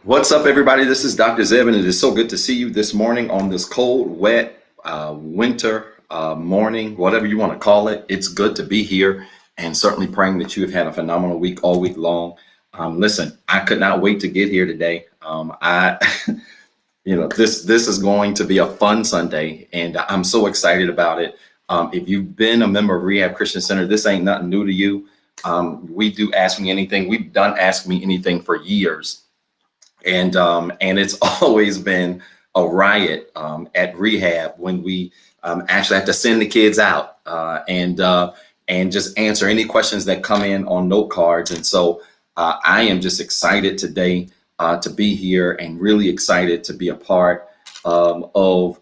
What's up, everybody? This is Dr. Zeb, and it is so good to see you this morning on this cold, wet, winter morning, whatever you want to call it. It's good to be here, and certainly praying that you have had a phenomenal week all week long. Listen, I could not wait to get here today. This is going to be a fun Sunday, and I'm so excited about it. If you've been a member of Rehab Christian Center, this ain't nothing new to you. We do Ask Me Anything. We've done Ask Me Anything for years. And it's always been a riot at Rehab when we actually have to send the kids out and just answer any questions that come in on note cards. And so I am just excited today to be here and really excited to be a part of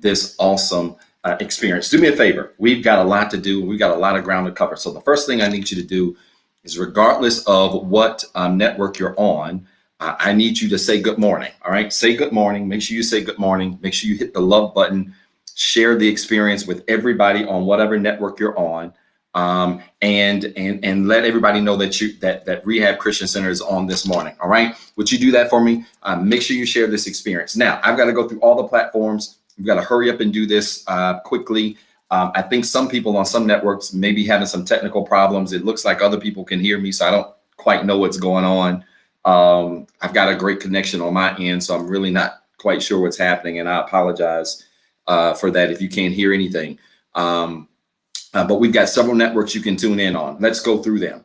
this awesome experience. Do me a favor. We've got a lot to do. We've got a lot of ground to cover. So the first thing I need you to do is, regardless of what network you're on, I need you to say good morning. All right. Say good morning. Make sure you say good morning. Make sure you hit the love button. Share the experience with everybody on whatever network you're on. And let everybody know that Rehab Christian Center is on this morning. All right. Would you do that for me? Make sure you share this experience. Now, I've got to go through all the platforms. We've got to hurry up and do this quickly. I think some people on some networks may be having some technical problems. It looks like other people can hear me, so I don't quite know what's going on. I've got a great connection on my end, so I'm really not quite sure what's happening, and I apologize for that if you can't hear anything. But we've got several networks you can tune in on. Let's go through them.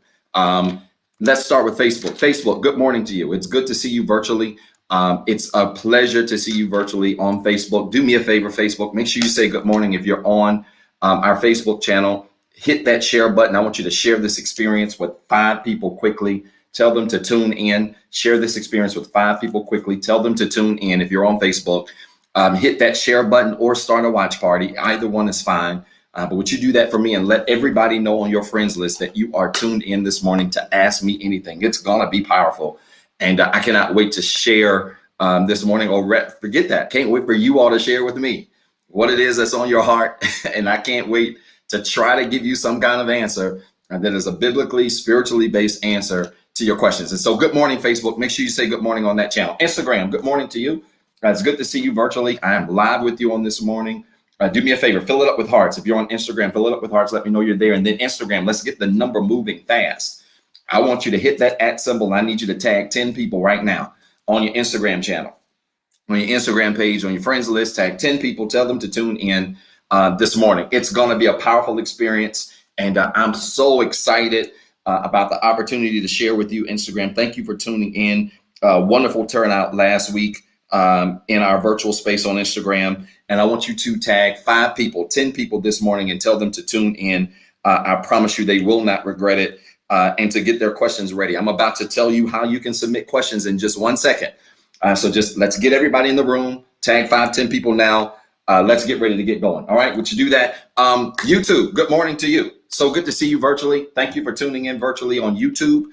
Let's start with Facebook. Facebook, good morning to you. It's good to see you virtually. It's a pleasure to see you virtually on Facebook. Do me a favor, Facebook. Make sure you say good morning if you're on our Facebook channel. Hit that share button. I want you to share this experience with 5 people quickly. Tell them to tune in. Share this experience with 5 people quickly. Tell them to tune in if you're on Facebook. Hit that share button or start a watch party. Either one is fine. But would you do that for me and let everybody know on your friends list that you are tuned in this morning to Ask Me Anything? It's going to be powerful. And I cannot wait to share this morning. Forget that. Can't wait for you all to share with me what it is that's on your heart. And I can't wait to try to give you some kind of answer that is a biblically, spiritually based answer to your questions. And so good morning, Facebook. Make sure you say good morning on that channel. Instagram, good morning to you. It's good to see you virtually. I am live with you on this morning. Do me a favor, fill it up with hearts. If you're on Instagram, fill it up with hearts. Let me know you're there. And then Instagram, let's get the number moving fast. I want you to hit that @ symbol. I need you to tag 10 people right now on your Instagram channel, on your Instagram page, on your friends list. Tag 10 people. Tell them to tune in this morning. It's going to be a powerful experience. And I'm so excited about the opportunity to share with you, Instagram. Thank you for tuning in. Wonderful turnout last week in our virtual space on Instagram. And I want you to tag 5 people, 10 people this morning and tell them to tune in. I promise you they will not regret it. And to get their questions ready. I'm about to tell you how you can submit questions in just 1 second. So just let's get everybody in the room. Tag 5, 10 people now. Let's get ready to get going. All right, would you do that? YouTube, good morning to you. So good to see you virtually. Thank you for tuning in virtually on YouTube.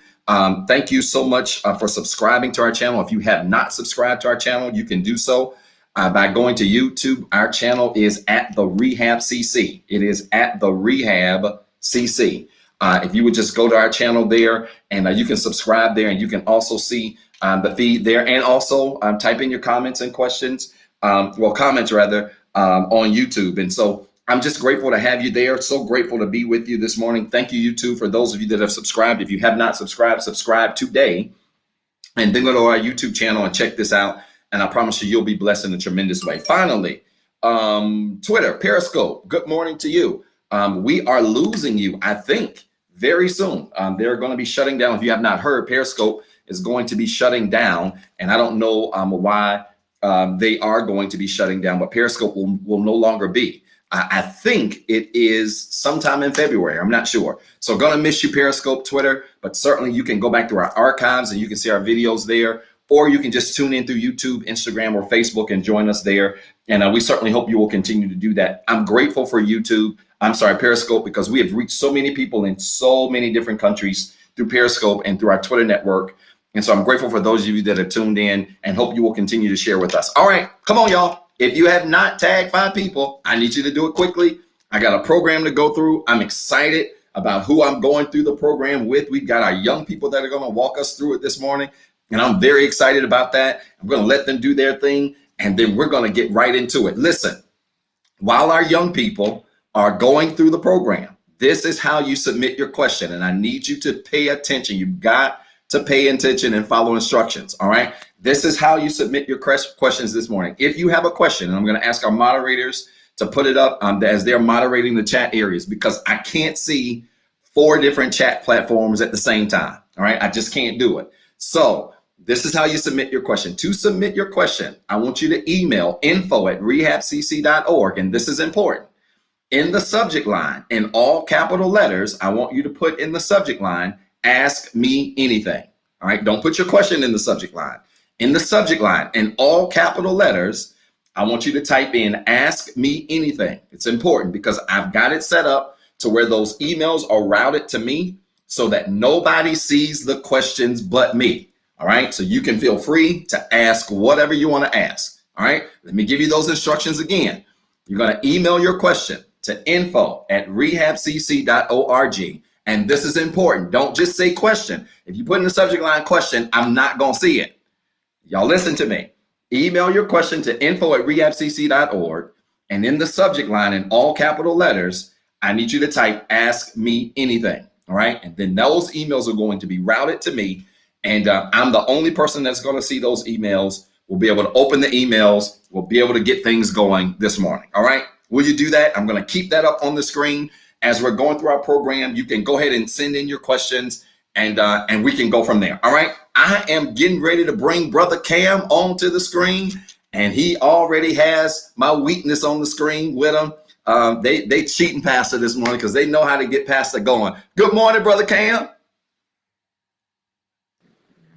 Thank you so much for subscribing to our channel. If you have not subscribed to our channel, you can do so by going to YouTube. Our channel is at TheREHABCC. It is at TheREHABCC. If you would just go to our channel there and you can subscribe there, and you can also see the feed there, and also type in your comments and questions, comments rather, on YouTube. And so I'm just grateful to have you there. So grateful to be with you this morning. Thank you, YouTube, for those of you that have subscribed. If you have not subscribed, subscribe today, and then go to our YouTube channel and check this out. And I promise you, you'll be blessed in a tremendous way. Finally, Twitter, Periscope, good morning to you. We are losing you, I think, very soon. They're going to be shutting down. If you have not heard, Periscope is going to be shutting down. And I don't know why they are going to be shutting down, but Periscope will no longer be. I think it is sometime in February. I'm not sure. So going to miss you, Periscope, Twitter, but certainly you can go back to our archives and you can see our videos there, or you can just tune in through YouTube, Instagram, or Facebook and join us there. And we certainly hope you will continue to do that. I'm grateful for Periscope, because we have reached so many people in so many different countries through Periscope and through our Twitter network. And so I'm grateful for those of you that are tuned in, and hope you will continue to share with us. All right, come on, y'all. If you have not tagged 5 people, I need you to do it quickly. I got a program to go through. I'm excited about who I'm going through the program with. We've got our young people that are going to walk us through it this morning. And I'm very excited about that. I'm going to let them do their thing, and then we're going to get right into it. Listen, while our young people are going through the program, this is how you submit your question. And I need you to pay attention. You've got to pay attention and follow instructions. All right. This is how you submit your questions this morning. If you have a question, and I'm going to ask our moderators to put it up as they're moderating the chat areas, because I can't see 4 different chat platforms at the same time. All right. I just can't do it. So this is how you submit your question. To submit your question, I want you to email info@rehabcc.org. And this is important. In the subject line, in all capital letters, I want you to put in the subject line, ask me anything. All right. Don't put your question in the subject line. In the subject line, in all capital letters, I want you to type in, ask me anything. It's important because I've got it set up to where those emails are routed to me so that nobody sees the questions but me. All right. So you can feel free to ask whatever you want to ask. All right. Let me give you those instructions again. You're going to email your question to info@rehabcc.org. And this is important. Don't just say question. If you put in the subject line question, I'm not going to see it. Y'all listen to me. Email your question to info@rehabcc.org. And in the subject line, in all capital letters, I need you to type ask me anything. All right. And then those emails are going to be routed to me. And I'm the only person that's going to see those emails. We'll be able to open the emails. We'll be able to get things going this morning. All right. Will you do that? I'm going to keep that up on the screen as we're going through our program. You can go ahead and send in your questions, and we can go from there. All right. I am getting ready to bring Brother Cam onto the screen, and he already has my weakness on the screen with him. They cheating Pastor this morning because they know how to get Pastor going. Good morning, Brother Cam.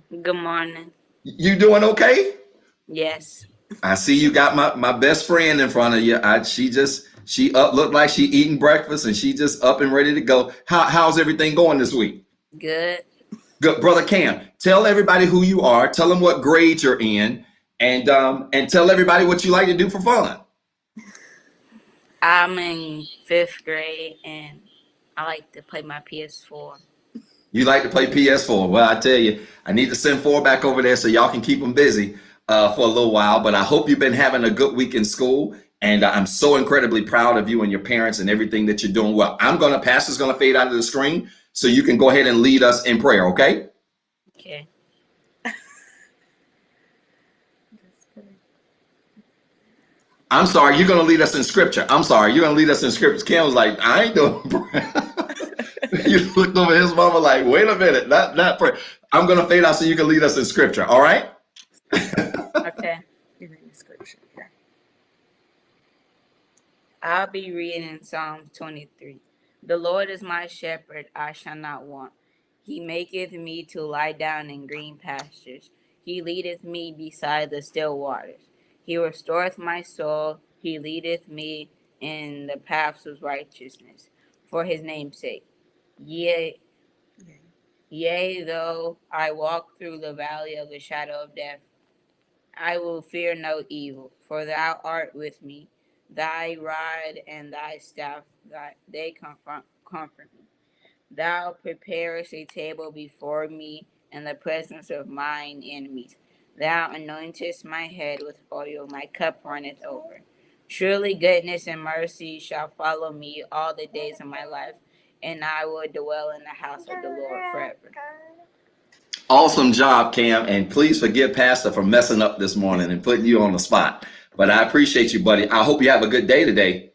Good morning. You doing okay? Yes. I see you got my best friend in front of you. She up looked like she eating breakfast, and she just up and ready to go. How's everything going this week? Good. Good. Brother Cam, tell everybody who you are, tell them what grade you're in, and tell everybody what you like to do for fun. I'm in 5th grade, and I like to play my PS4. You like to play PS4. Well, I tell you, I need to send 4 back over there so y'all can keep them busy for a little while. But I hope you've been having a good week in school. And I'm so incredibly proud of you and your parents and everything that you're doing well. Pastor's going to fade out of the screen so you can go ahead and lead us in prayer, okay? Okay. I'm sorry, you're going to lead us in scripture. I'm sorry, you're going to lead us in scripture. Cam was like, I ain't doing prayer. You looked over his mama like, wait a minute, not prayer. I'm going to fade out so you can lead us in scripture, all right? Okay. Scripture. I'll be reading Psalm 23. The Lord is my shepherd, I shall not want. He maketh me to lie down in green pastures. He leadeth me beside the still waters. He restoreth my soul. He leadeth me in the paths of righteousness, for his name's sake. Yea, though I walk through the valley of the shadow of death, I will fear no evil, for thou art with me. Thy rod and thy staff, they comfort me. Thou preparest a table before me in the presence of mine enemies. Thou anointest my head with oil, my cup runneth over. Surely goodness and mercy shall follow me all the days of my life, and I will dwell in the house of the Lord forever. Awesome job, Cam. And please forgive Pastor for messing up this morning and putting you on the spot. But I appreciate you, buddy. I hope you have a good day today.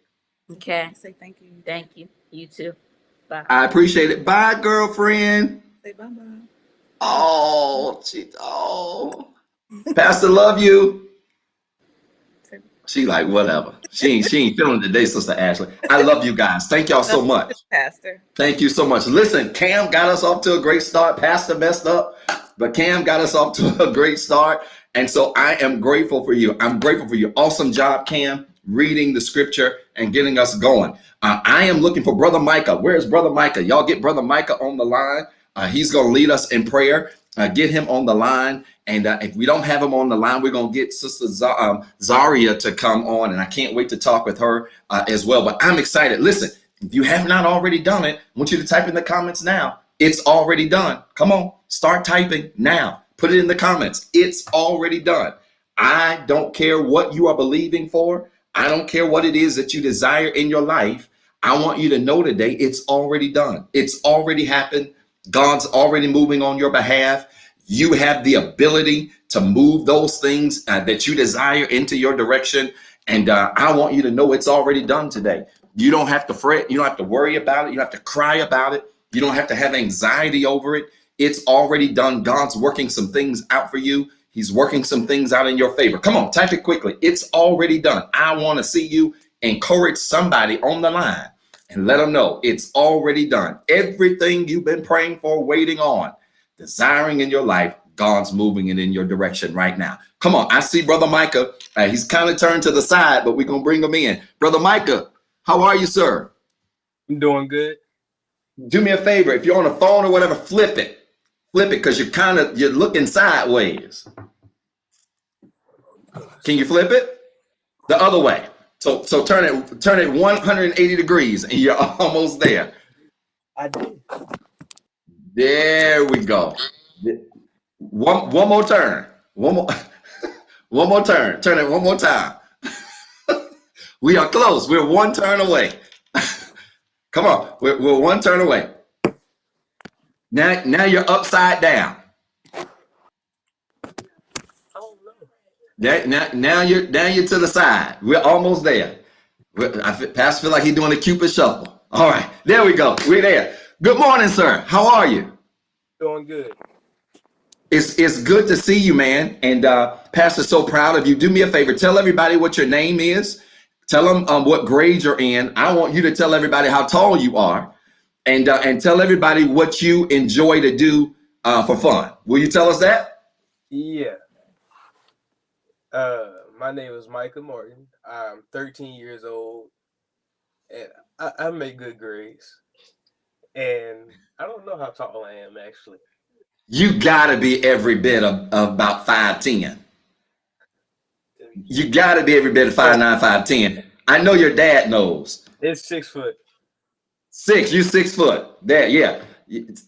Okay. Say thank you. Thank you. You too. Bye. I appreciate it. Bye, girlfriend. Say bye-bye. Oh, Pastor, love you. She like, whatever. She ain't feeling it today, Sister Ashley. I love you guys. Thank y'all so much. Pastor. Thank you so much. Listen, Cam got us off to a great start. Pastor messed up, but Cam got us off to a great start. And so I am grateful for you. I'm grateful for you. Awesome job, Cam, reading the scripture and getting us going. I am looking for Brother Micah. Where's Brother Micah? Y'all get Brother Micah on the line. He's going to lead us in prayer. Get him on the line. And if we don't have him on the line, we're going to get Sister Zaria to come on. And I can't wait to talk with her as well. But I'm excited. Listen, if you have not already done it, I want you to type in the comments now. It's already done. Come on, start typing now. Put it in the comments. It's already done. I don't care what you are believing for. I don't care what it is that you desire in your life. I want you to know today it's already done. It's already happened. God's already moving on your behalf. You have the ability to move those things that you desire into your direction. And I want you to know it's already done today. You don't have to fret. You don't have to worry about it. You don't have to cry about it. You don't have to have anxiety over it. It's already done. God's working some things out for you. He's working some things out in your favor. Come on, type it quickly. It's already done. I want to see you encourage somebody on the line and let them know it's already done. Everything you've been praying for, waiting on, desiring in your life, God's moving it in your direction right now. Come on, I see Brother Micah. He's kind of turned to the side, but we're going to bring him in. Brother Micah, how are you, sir? I'm doing good. Do me a favor. If you're on a phone or whatever, flip it. Flip it because you're looking sideways. Can you flip it? The other way. So turn it 180 degrees and you're almost there. I did. There we go. One more turn. One more turn. Turn it one more time. We are close. We're one turn away. Come on. We're one turn away. Now you're upside down. Oh no. Now you're to the side. We're almost there. Pastor feel like he's doing a Cupid shuffle. All right, there we go. We're there. Good morning, sir. How are you? Doing good. It's good to see you, man. And Pastor's so proud of you. Do me a favor. Tell everybody what your name is. Tell them what grade you're in. I want you to tell everybody how tall you are. And tell everybody what you enjoy to do for fun. Will you tell us that? Yeah. My name is Micah Morgan. I'm 13 years old, and I make good grades. And I don't know how tall I am, actually. You gotta be every bit of about 5'10". You gotta be every bit of 5'9", 5'10". I know your dad knows. It's 6 foot. You 6 foot. There, yeah.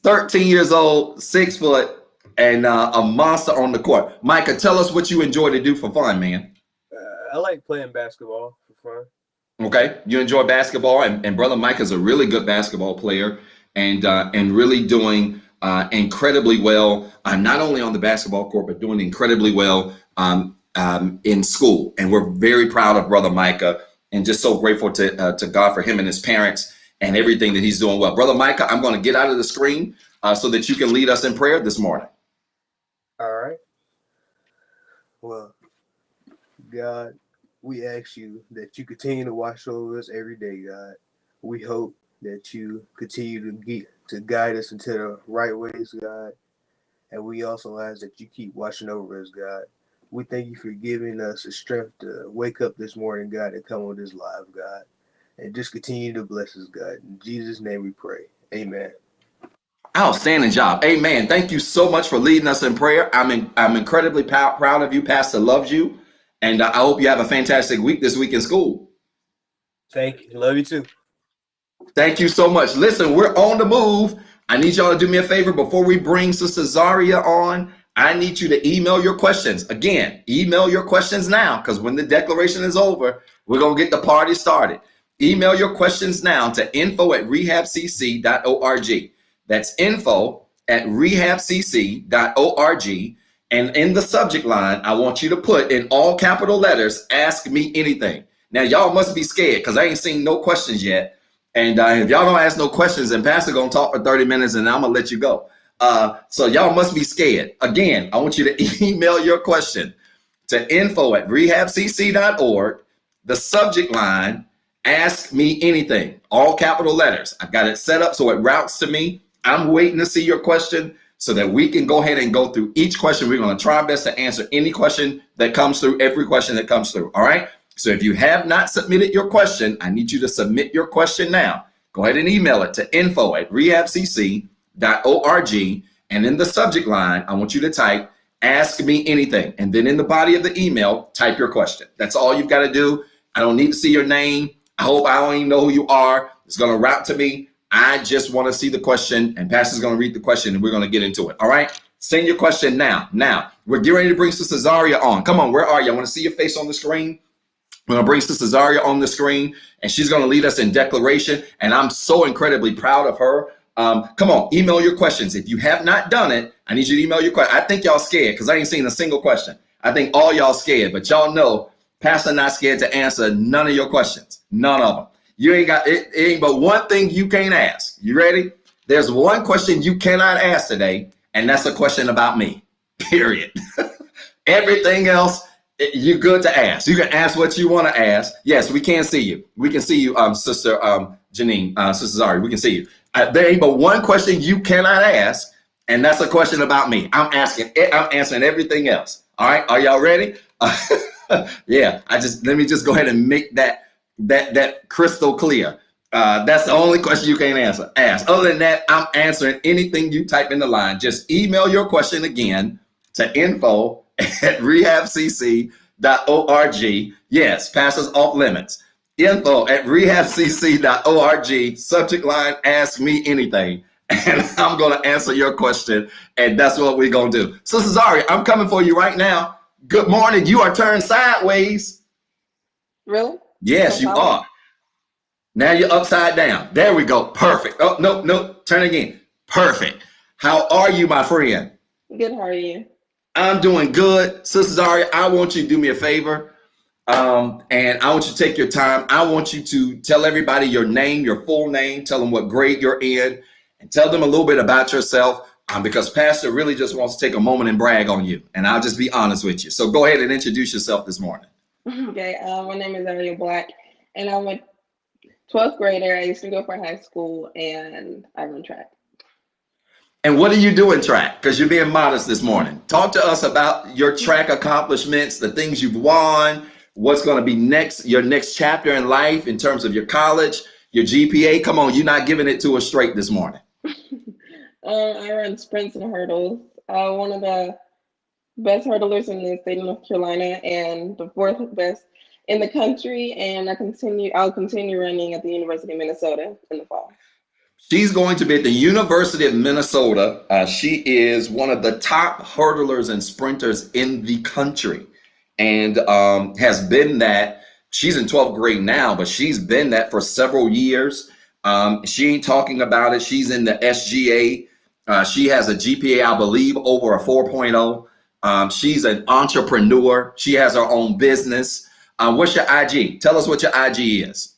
13 years old, 6 foot, and a monster on the court. Micah, tell us what you enjoy to do for fun, man. I like playing basketball for fun. Okay, you enjoy basketball, and brother Micah's a really good basketball player, and really doing incredibly well, not only on the basketball court, but doing incredibly well in school. And we're very proud of brother Micah, and just so grateful to God for him and his parents and everything that he's doing well. Brother Micah, I'm going to get out of the screen so that you can lead us in prayer this morning. All right. Well, God, we ask you that you continue to watch over us every day, God. We hope that you continue to guide us into the right ways, God. And we also ask that you keep watching over us, God. We thank you for giving us the strength to wake up this morning, God, and come on this live, God. And just continue to bless us, God. In Jesus' name we pray. Amen. Outstanding job. Amen. Thank you so much for leading us in prayer. I'm incredibly proud of you. Pastor loves you. And I hope you have a fantastic week this week in school. Thank you. Love you too. Thank you so much. Listen, we're on the move. I need y'all to do me a favor before we bring Sister Zaria on. I need you to email your questions. Again, email your questions now, because when the declaration is over, we're going to get the party started. Email your questions now to info@rehabcc.org. That's info@rehabcc.org. And in the subject line, I want you to put in all capital letters, ask me anything. Now, y'all must be scared because I ain't seen no questions yet. And if y'all don't ask no questions, then Pastor going to talk for 30 minutes and I'm going to let you go. So y'all must be scared. Again, I want you to email your question to info@rehabcc.org. The subject line, ask me anything, all capital letters. I've got it set up so it routes to me. I'm waiting to see your question so that we can go ahead and go through each question. We're going to try our best to answer any question that comes through, every question that comes through. All right. So if you have not submitted your question, I need you to submit your question now. Go ahead and email it to info@rehabcc.org. And in the subject line, I want you to type, ask me anything. And then in the body of the email, type your question. That's all you've got to do. I don't need to see your name. I don't even know who you are. It's going to route to me. I just want to see the question, and Pastor's going to read the question, and we're going to get into it. All right. Send your question now. Now, we're getting ready to bring Sister Zaria on. Come on, where are you? I want to see your face on the screen. We're going to bring Sister Zaria on the screen, and she's going to lead us in declaration. And I'm so incredibly proud of her. Come on, email your questions. If you have not done it, I need you to email your question. I think y'all scared because I ain't seen a single question. I think all y'all scared, but y'all know Pastor not scared to answer none of your questions. None of them. You ain't got it. It ain't but one thing you can't ask. You ready? There's one question you cannot ask today, and that's a question about me. Period. Everything else, you're good to ask. You can ask what you want to ask. Yes, we can see you. We can see you, Sister Janine, Sister Zaria. We can see you. There ain't but one question you cannot ask, and that's a question about me. I'm answering everything else. All right, are y'all ready? Yeah. Let me just go ahead and make that crystal clear. That's the only question you can't ask. Other than that, I'm answering anything you type in the line. Just email your question again to info@rehabcc.org. Yes, passes off limits. info@rehabcc.org. Subject line, ask me anything. And I'm going to answer your question. And that's what we're going to do. Sister Zaria, I'm coming for you right now. Good morning. You are turned sideways. Really? Yes, you are. Now you're upside down. There we go. Perfect. Oh, no. Turn again. Perfect. How are you, my friend? Good. How are you? I'm doing good. Sister Zaria, I want you to do me a favor. And I want you to take your time. I want you to tell everybody your name, your full name, tell them what grade you're in, and tell them a little bit about yourself. Because Pastor really just wants to take a moment and brag on you. And I'll just be honest with you. So go ahead and introduce yourself this morning. Okay. My name is Zaria Black, and I'm a 12th grader. I used to go for high school, and I run track. And what do you do in track? Because you're being modest this morning. Talk to us about your track accomplishments, the things you've won, what's going to be next, your next chapter in life in terms of your college, your GPA. Come on, you're not giving it to us straight this morning. I run sprints and hurdles. One of the best hurdlers in the state of North Carolina and the 4th best in the country. And I'll continue running at the University of Minnesota in the fall. She's going to be at the University of Minnesota. She is one of the top hurdlers and sprinters in the country, and has been that. She's in 12th grade now, but she's been that for several years. She ain't talking about it. She's in the SGA. She has a GPA, I believe, over a 4.0. She's an entrepreneur. She has her own business. What's your IG? Tell us what your IG is.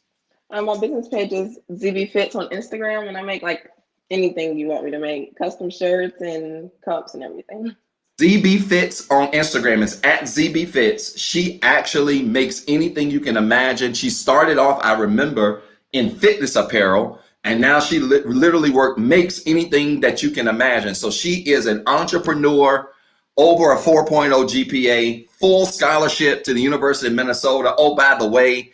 My business page is ZB Fits on Instagram, and I make like anything you want me to make, custom shirts and cups and everything. ZB Fits on Instagram. It's at ZB Fits. She actually makes anything you can imagine. She started off, I remember, in fitness apparel, and now she literally makes anything that you can imagine. So she is an entrepreneur, over a 4.0 GPA, full scholarship to the University of Minnesota. Oh, by the way,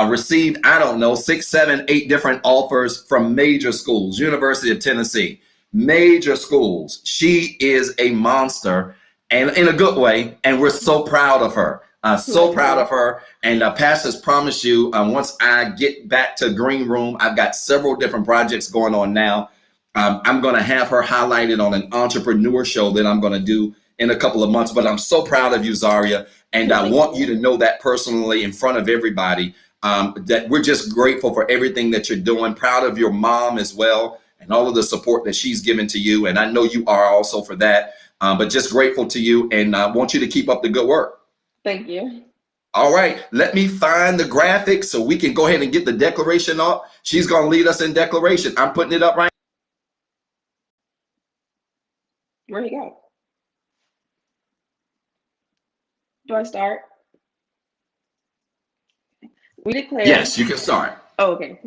received, I don't know, 6, 7, 8 different offers from major schools, University of Tennessee, major schools. She is a monster, and in a good way, and we're so proud of her. So proud of her. And Pastor's promised you, once I get back to Green Room, I've got several different projects going on now. I'm going to have her highlighted on an entrepreneur show that I'm going to do in a couple of months. But I'm so proud of you, Zaria, and I want you to know that personally in front of everybody. That we're just grateful for everything that you're doing. Proud of your mom as well, and all of the support that she's given to you. And I know you are also for that, but just grateful to you, and I want you to keep up the good work. Thank you. All right, let me find the graphics so we can go ahead and get the declaration up. She's going to lead us in declaration. I'm putting it up right. Where'd he go? Do I start? We declare. Yes, you can start. Oh, okay.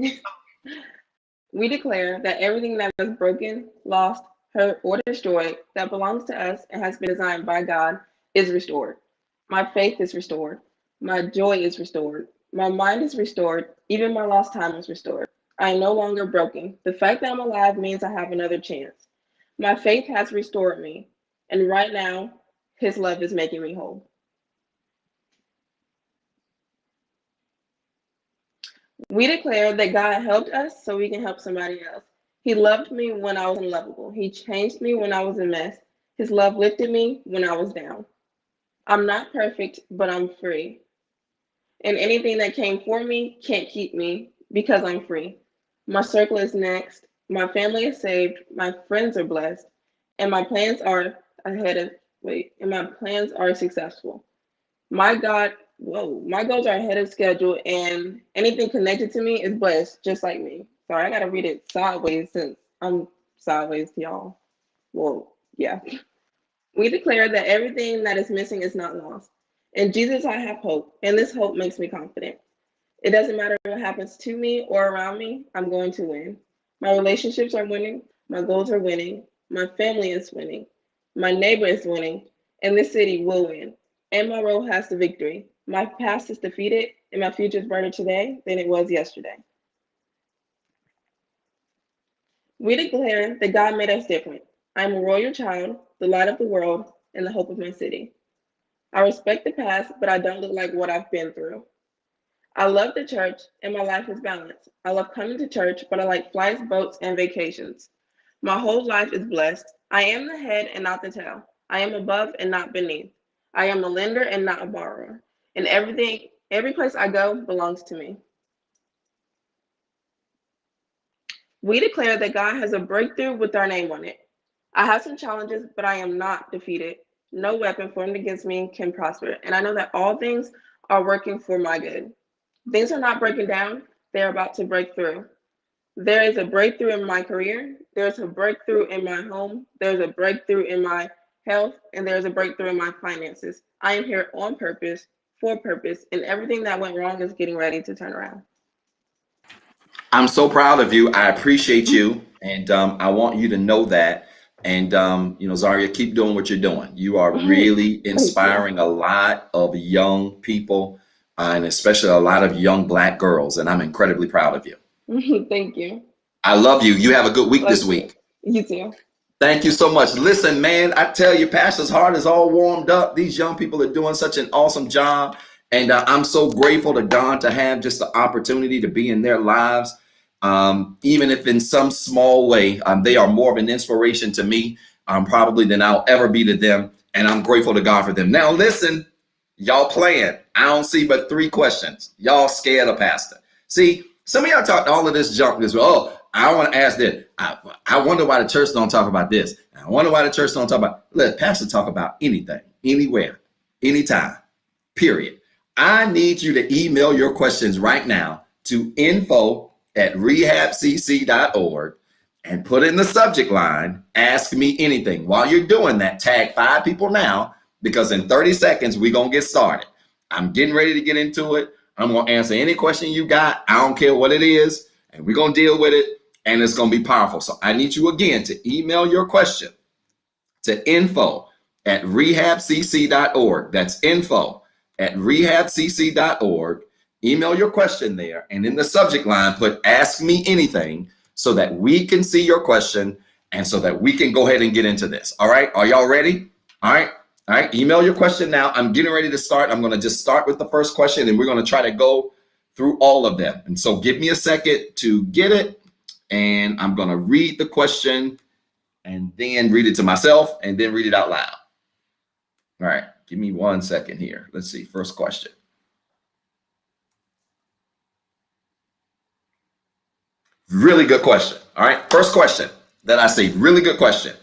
We declare that everything that is broken, lost, hurt, or destroyed that belongs to us and has been designed by God is restored. My faith is restored. My joy is restored. My mind is restored. Even my lost time is restored. I am no longer broken. The fact that I'm alive means I have another chance. My faith has restored me. And right now, His love is making me whole. We declare that God helped us so we can help somebody else. He loved me when I was unlovable. He changed me when I was a mess. His love lifted me when I was down. I'm not perfect, but I'm free. And anything that came for me can't keep me because I'm free. My circle is next. My family is saved. My friends are blessed. And my plans are and my plans are successful. My God, my goals are ahead of schedule, and anything connected to me is blessed, just like me. Sorry, I gotta read it sideways since I'm sideways, y'all. Well, yeah. We declare that everything that is missing is not lost. In Jesus, I have hope, and this hope makes me confident. It doesn't matter what happens to me or around me, I'm going to win. My relationships are winning, my goals are winning, my family is winning, my neighbor is winning, and this city will win. And my role has the victory. My past is defeated, and my future is brighter today than it was yesterday. We declare that God made us different. I am a royal child, the light of the world, and the hope of my city. I respect the past, but I don't look like what I've been through. I love the church, and my life is balanced. I love coming to church, but I like flights, boats, and vacations. My whole life is blessed. I am the head and not the tail. I am above and not beneath. I am a lender and not a borrower. And every place I go belongs to me. We declare that God has a breakthrough with our name on it. I have some challenges, but I am not defeated. No weapon formed against me can prosper. And I know that all things are working for my good. Things are not breaking down, they're about to break through. There is a breakthrough in my career, there's a breakthrough in my home, there's a breakthrough in my health, and there's a breakthrough in my finances. I am here on purpose, for purpose, and everything that went wrong is getting ready to turn around. I'm so proud of you. I appreciate you. And I want you to know that. And, Zaria, keep doing what you're doing. You are really inspiring a lot of young people, and especially a lot of young Black girls. And I'm incredibly proud of you. Thank you. I love you. You have a good week this week. You too. Thank you so much. Listen, man, I tell you, Pastor's heart is all warmed up. These young people are doing such an awesome job. And I'm so grateful to God to have just the opportunity to be in their lives. Even if in some small way, they are more of an inspiration to me, probably than I'll ever be to them. And I'm grateful to God for them. Now, listen, y'all playing. I don't see but 3 questions. Y'all scared of Pastor. See, some of y'all talk all of this junk. I want to ask this. I wonder why the church don't talk about this. I wonder why the church don't talk about. Let Pastor talk about anything, anywhere, anytime, period. I need you to email your questions right now to info@rehabcc.org and put in the subject line, ask me anything. While you're doing that, tag 5 people now, because in 30 seconds, we're going to get started. I'm getting ready to get into it. I'm going to answer any question you got. I don't care what it is, and we're going to deal with it, and it's going to be powerful. So I need you again to email your question to info@rehabcc.org. That's info@rehabcc.org. Email your question there, and in the subject line, put ask me anything so that we can see your question and so that we can go ahead and get into this. All right. Are y'all ready? All right. All right. Email your question now. I'm getting ready to start. I'm going to just start with the first question, and we're going to try to go through all of them. And so give me a second to get it. And I'm going to read the question and then read it to myself and then read it out loud. All right. Give me 1 second here. Let's see. First question. Really good question. All right. First question that I say, really good question,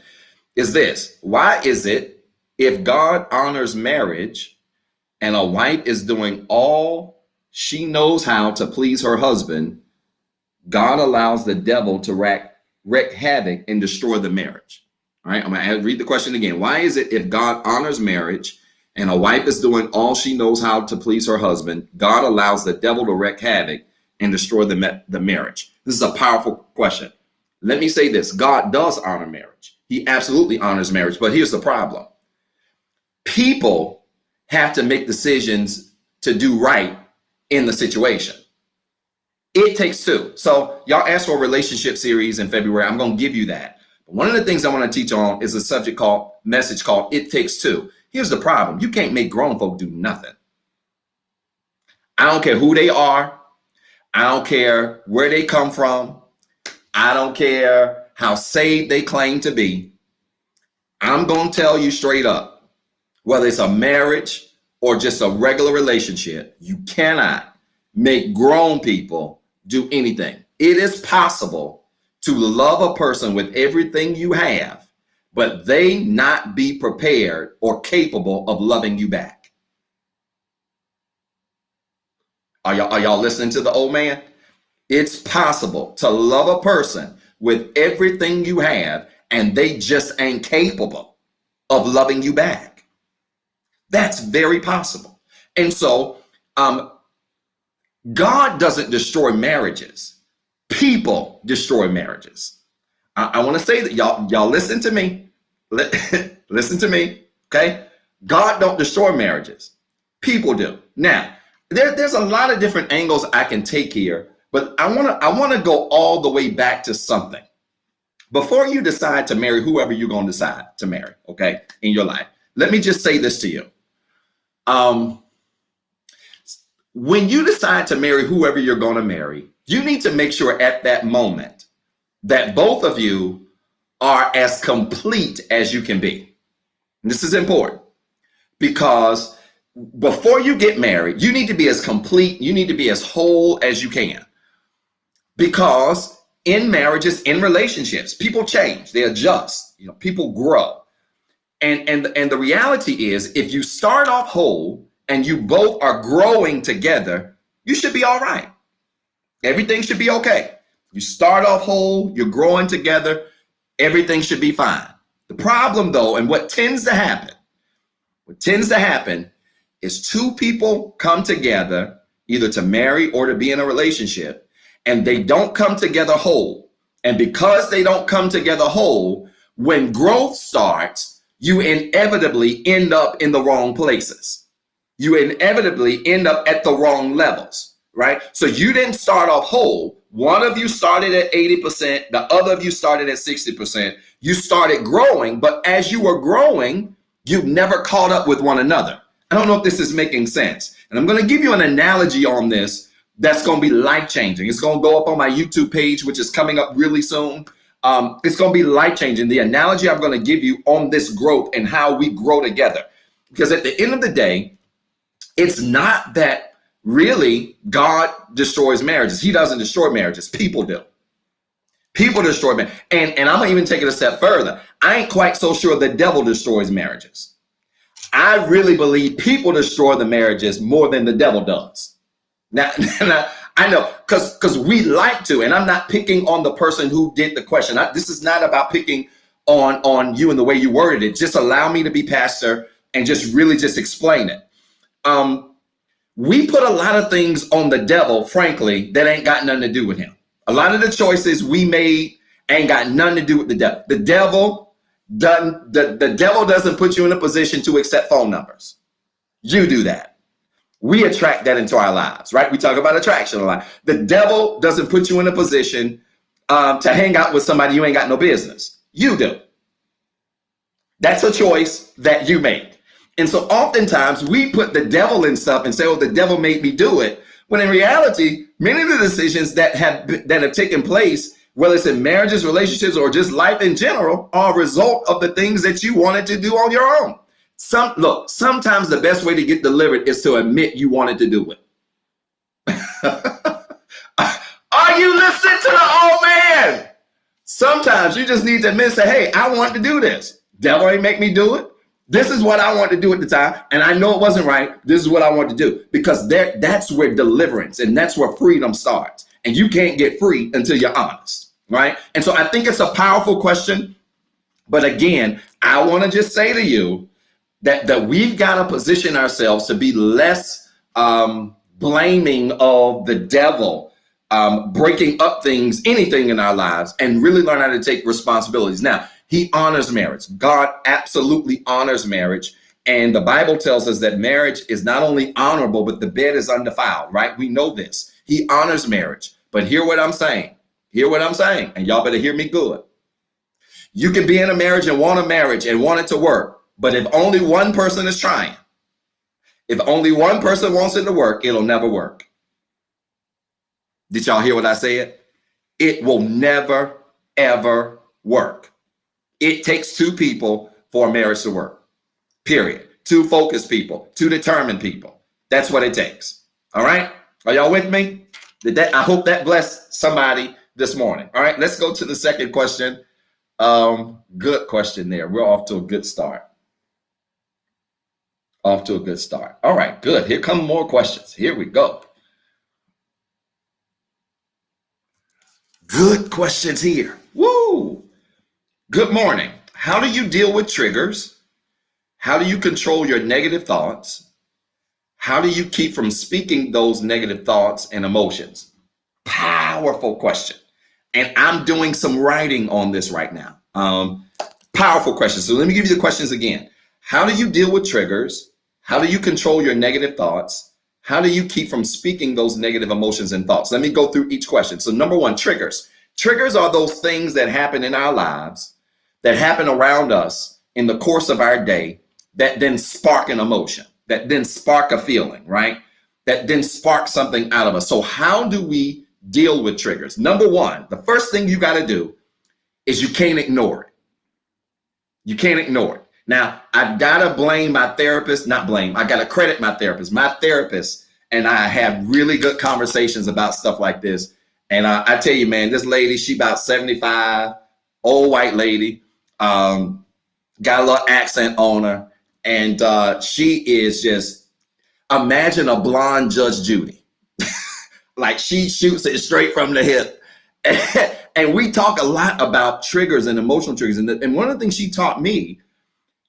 is this. Why is it if God honors marriage and a wife is doing all she knows how to please her husband, God allows the devil to wreak havoc and destroy the marriage? All right. I'm going to read the question again. Why is it if God honors marriage and a wife is doing all she knows how to please her husband, God allows the devil to wreak havoc and destroy the marriage? This is a powerful question. Let me say this. God does honor marriage. He absolutely honors marriage. But here's the problem. People have to make decisions to do right in the situation. It takes 2. So y'all asked for a relationship series in February. I'm going to give you that. But one of the things I want to teach on is a message called It Takes 2. Here's the problem. You can't make grown folk do nothing. I don't care who they are. I don't care where they come from. I don't care how saved they claim to be. I'm going to tell you straight up, whether it's a marriage or just a regular relationship, you cannot make grown people do anything. It is possible to love a person with everything you have, but they not be prepared or capable of loving you back. Are y'all listening to the old man? It's possible to love a person with everything you have, and they just ain't capable of loving you back. That's very possible. And so God doesn't destroy marriages. People destroy marriages. I want to say that y'all listen to me. Listen to me, okay? God don't destroy marriages. People do. Now, there's a lot of different angles I can take here, but I want to go all the way back to something. Before you decide to marry whoever you're going to decide to marry, okay, in your life, let me just say this to you. When you decide to marry whoever you're going to marry, you need to make sure at that moment that both of you are as complete as you can be. And this is important because before you get married, you need to be as complete, you need to be as whole as you can. Because in marriages, in relationships, people change, they adjust, people grow. And the reality is, if you start off whole and you both are growing together, you should be all right. Everything should be okay. You start off whole, you're growing together, everything should be fine. The problem though, and what tends to happen is two people come together either to marry or to be in a relationship, and they don't come together whole. And because they don't come together whole, when growth starts, you inevitably end up in the wrong places. You inevitably end up at the wrong levels, right? So you didn't start off whole. One of you started at 80%, the other of you started at 60%. You started growing, but as you were growing, you never caught up with one another. I don't know if this is making sense. And I'm going to give you an analogy on this that's going to be life-changing. It's going to go up on my YouTube page, which is coming up really soon. It's going to be life-changing. The analogy I'm going to give you on this growth and how we grow together. Because at the end of the day, it's not that really God destroys marriages. He doesn't destroy marriages. People do. People destroy marriages. And I'm going to even take it a step further. I ain't quite so sure the devil destroys marriages. I really believe people destroy the marriages more than the devil does. Now I know because we like to, and I'm not picking on the person who did the question. This is not about picking on you and the way you worded it. Just allow me to be pastor and just really just explain it. We put a lot of things on the devil, frankly, that ain't got nothing to do with him. A lot of the choices we made ain't got nothing to do with the devil. The devil doesn't put you in a position to accept phone numbers. You do that. We attract that into our lives, right? We talk about attraction a lot. The devil doesn't put you in a position to hang out with somebody you ain't got no business. You do. That's a choice that you make. And so oftentimes we put the devil in stuff and say, oh, the devil made me do it. When in reality, many of the decisions that have taken place, whether it's in marriages, relationships, or just life in general, are a result of the things that you wanted to do on your own. Sometimes the best way to get delivered is to admit you wanted to do it. Are you listening to the old man? Sometimes you just need to admit, say, hey, I want to do this. Devil ain't make me do it. This is what I want to do at the time. And I know it wasn't right. This is what I want to do. Because that's where deliverance and that's where freedom starts. And you can't get free until you're honest, right? And so I think it's a powerful question. But again, I want to just say to you that we've got to position ourselves to be less blaming of the devil, breaking up things, anything in our lives, and really learn how to take responsibilities. Now, he honors marriage. God absolutely honors marriage. And the Bible tells us that marriage is not only honorable, but the bed is undefiled, right? We know this. He honors marriage. But hear what I'm saying. Hear what I'm saying. And y'all better hear me good. You can be in a marriage and want a marriage and want it to work. But if only one person is trying, if only one person wants it to work, it'll never work. Did y'all hear what I said? It will never, ever work. It takes two people for a marriage to work. Period. 2 focused people, 2 determined people. That's what it takes. All right. Are y'all with me? I hope that blessed somebody this morning. All right. Let's go to the second question. Good question there. We're off to a good start. Off to a good start. All right. Good. Here come more questions. Here we go. Good questions here. Woo. Good morning. How do you deal with triggers? How do you control your negative thoughts? How do you keep from speaking those negative thoughts and emotions? Powerful question. And I'm doing some writing on this right now. Powerful question. So let me give you the questions again. How do you deal with triggers? How do you control your negative thoughts? How do you keep from speaking those negative emotions and thoughts? Let me go through each question. So number 1, triggers. Triggers are those things that happen in our lives, that happen around us in the course of our day, that then spark an emotion, that then spark a feeling, right? That then spark something out of us. So how do we deal with triggers? Number 1, the first thing you got to do is you can't ignore it. You can't ignore it. Now, I've got to blame my therapist, not blame, I got to credit my therapist. My therapist and I have really good conversations about stuff like this. And I tell you, man, this lady, she about 75, old white lady, got a little accent on her. And she is just, imagine a blonde Judge Judy. Like she shoots it straight from the hip. And we talk a lot about triggers and emotional triggers. And one of the things she taught me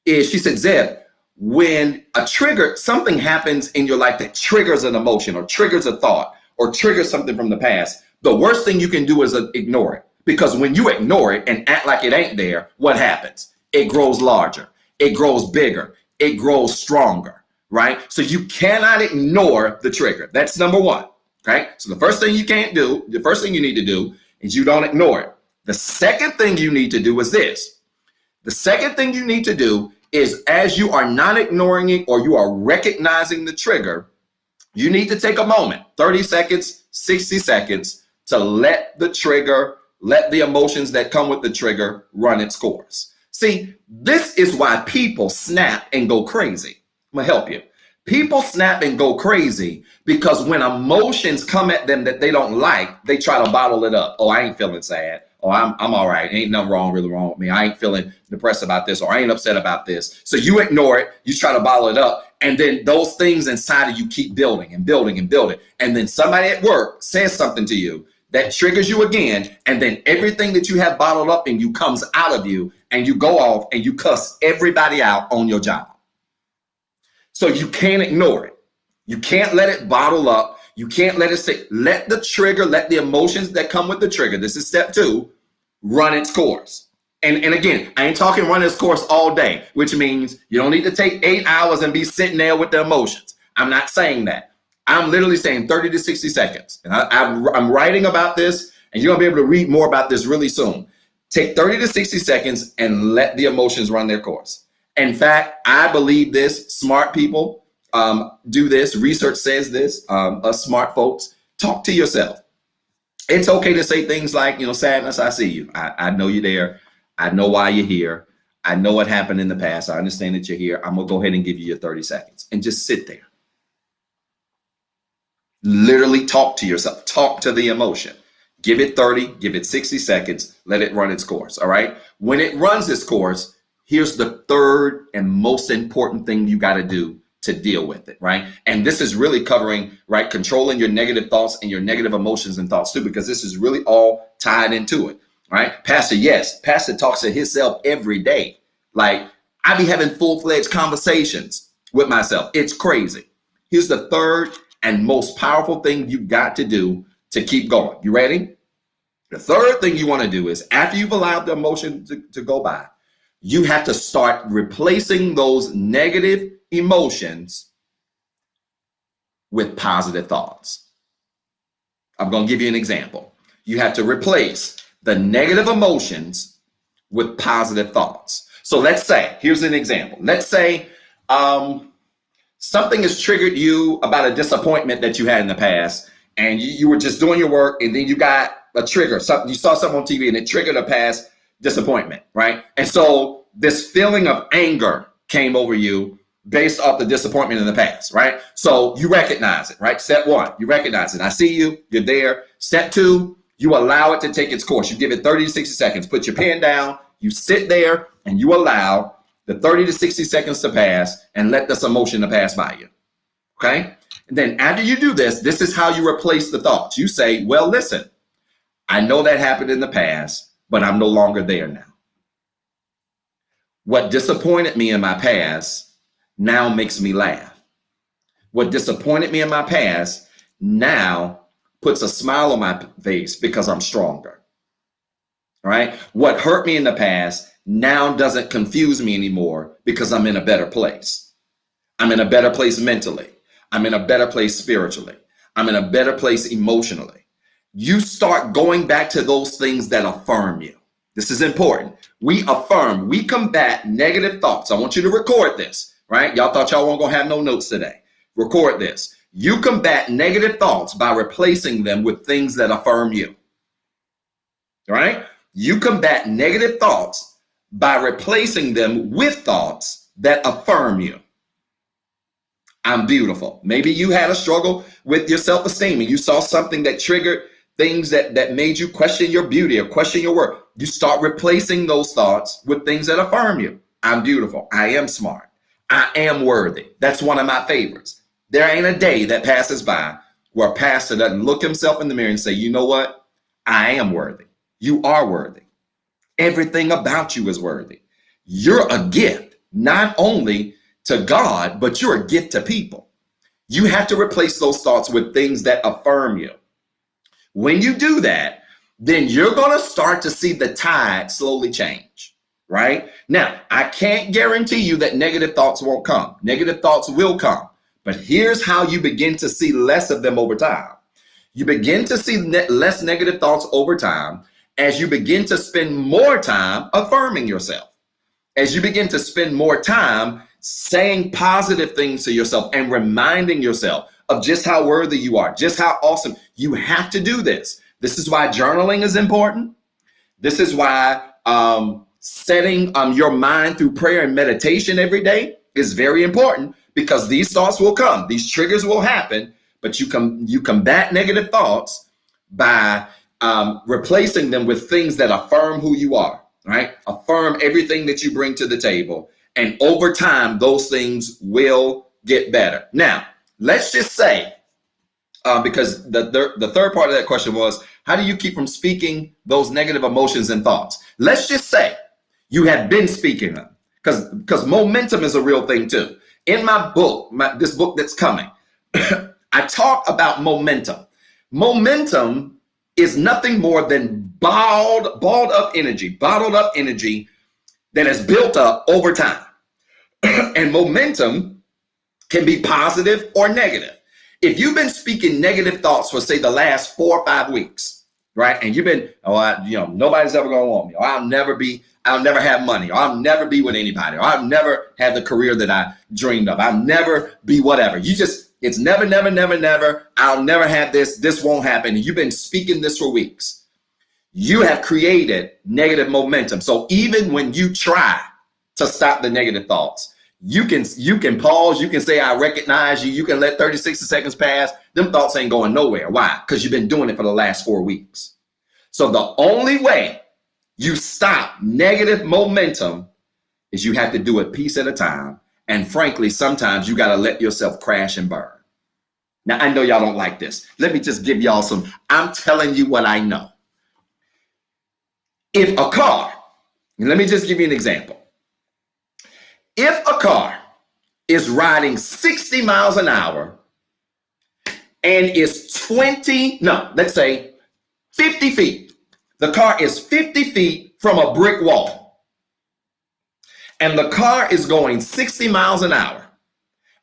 is, she said, Zeb, when a trigger, something happens in your life that triggers an emotion or triggers a thought or triggers something from the past, the worst thing you can do is ignore it. Because when you ignore it and act like it ain't there, what happens? It grows larger. It grows bigger. It grows stronger, right? So you cannot ignore the trigger. That's number 1, okay? So the first thing you can't do, the first thing you need to do is you don't ignore it. The second thing you need to do is this. The second thing you need to do is, as you are not ignoring it or you are recognizing the trigger, you need to take a moment, 30 seconds, 60 seconds, to let the trigger, let the emotions that come with the trigger run its course. See, this is why people snap and go crazy. I'm gonna help you. People snap and go crazy because when emotions come at them that they don't like, they try to bottle it up. Oh, I ain't feeling sad. Oh, I'm all right. Ain't nothing really wrong with me. I ain't feeling depressed about this, or I ain't upset about this. So you ignore it. You try to bottle it up. And then those things inside of you keep building and building and building. And then somebody at work says something to you that triggers you again. And then everything that you have bottled up in you comes out of you, and you go off and you cuss everybody out on your job. So you can't ignore it. You can't let it bottle up. You can't let it sit. Let the trigger, let the emotions that come with the trigger, this is step 2, run its course. And again, I ain't talking run its course all day, which means you don't need to take 8 hours and be sitting there with the emotions. I'm not saying that. I'm literally saying 30 to 60 seconds. And I'm writing about this, and you're gonna be able to read more about this really soon. Take 30 to 60 seconds and let the emotions run their course. In fact, I believe this. Smart people do this. Research says this. Us smart folks, talk to yourself. It's okay to say things like, sadness, I see you. I know you're there. I know why you're here. I know what happened in the past. I understand that you're here. I'm going to go ahead and give you your 30 seconds and just sit there. Literally talk to yourself. Talk to the emotion. Give it 30, give it 60 seconds. Let it run its course. All right. When it runs its course, here's the third and most important thing you got to do to deal with it, right? And this is really covering, right, controlling your negative thoughts and your negative emotions and thoughts too, because this is really all tied into it, right? Pastor talks to himself every day. Like, I be having full-fledged conversations with myself. It's crazy. Here's the third and most powerful thing you got to do to keep going. You ready? The third thing you want to do is, after you've allowed the emotion to go by, you have to start replacing those negative emotions with positive thoughts. I'm going to give you an example. You have to replace the negative emotions with positive thoughts. So let's say, here's an example. Let's say something has triggered you about a disappointment that you had in the past, and you were just doing your work, and then you got a trigger. You saw something on TV and it triggered a past disappointment, right? And so this feeling of anger came over you based off the disappointment in the past, right? So you recognize it, right? Step one, you recognize it. I see you, you're there. Step two, you allow it to take its course. You give it 30 to 60 seconds. Put your pen down, you sit there, and you allow the 30 to 60 seconds to pass and let this emotion to pass by you, okay? And then after you do this, this is how you replace the thoughts. You say, well, listen, I know that happened in the past, but I'm no longer there now. What disappointed me in my past now makes me laugh. What disappointed me in my past now puts a smile on my face because I'm stronger. All right. What hurt me in the past now doesn't confuse me anymore because I'm in a better place. I'm in a better place mentally. I'm in a better place spiritually. I'm in a better place emotionally. You start going back to those things that affirm you. This is important. We affirm, we combat negative thoughts. I want you to record this, right? Y'all thought y'all weren't gonna have no notes today. Record this. You combat negative thoughts by replacing them with things that affirm you. All right? You combat negative thoughts by replacing them with thoughts that affirm you. I'm beautiful. Maybe you had a struggle with your self-esteem and you saw something that triggered things that made you question your beauty or question your worth. You start replacing those thoughts with things that affirm you. I'm beautiful. I am smart. I am worthy. That's one of my favorites. There ain't a day that passes by where a pastor doesn't look himself in the mirror and say, you know what? I am worthy. You are worthy. Everything about you is worthy. You're a gift, not only to God, but you're a gift to people. You have to replace those thoughts with things that affirm you. When you do that, then you're going to start to see the tide slowly change, right? Now, I can't guarantee you that negative thoughts won't come. Negative thoughts will come. But here's how you begin to see less of them over time. You begin to see less negative thoughts over time as you begin to spend more time affirming yourself. As you begin to spend more time saying positive things to yourself and reminding yourself of just how worthy you are, just how awesome. You have to do this. This is why journaling is important. This is why setting your mind through prayer and meditation every day is very important, because these thoughts will come, these triggers will happen, but you combat negative thoughts by replacing them with things that affirm who you are, right? Affirm everything that you bring to the table. And over time, those things will get better. Now, let's just say, because the third part of that question was, how do you keep from speaking those negative emotions and thoughts? Let's just say you have been speaking them, because momentum is a real thing too. In my book, this book that's coming, I talk about momentum. Momentum is nothing more than bottled up energy that is built up over time. And momentum can be positive or negative. If you've been speaking negative thoughts for, say, the last 4 or 5 weeks, right? And you've been, nobody's ever going to want me, or I'll never have money, or I'll never be with anybody, or I'll never have the career that I dreamed of. I'll never be whatever. It's never, never, never, never. I'll never have this. This won't happen. And you've been speaking this for weeks. You have created negative momentum. So even when you try to stop the negative thoughts, you can pause. You can say, I recognize you. You can let 30, 60 seconds pass. Them thoughts ain't going nowhere. Why? Because you've been doing it for the last 4 weeks. So the only way you stop negative momentum is you have to do it piece at a time. And frankly, sometimes you got to let yourself crash and burn. Now, I know y'all don't like this. Let me just give y'all I'm telling you what I know. If a car, and let me just give you an example. If a car is riding 60 miles an hour and is let's say 50 feet, the car is 50 feet from a brick wall, and the car is going 60 miles an hour,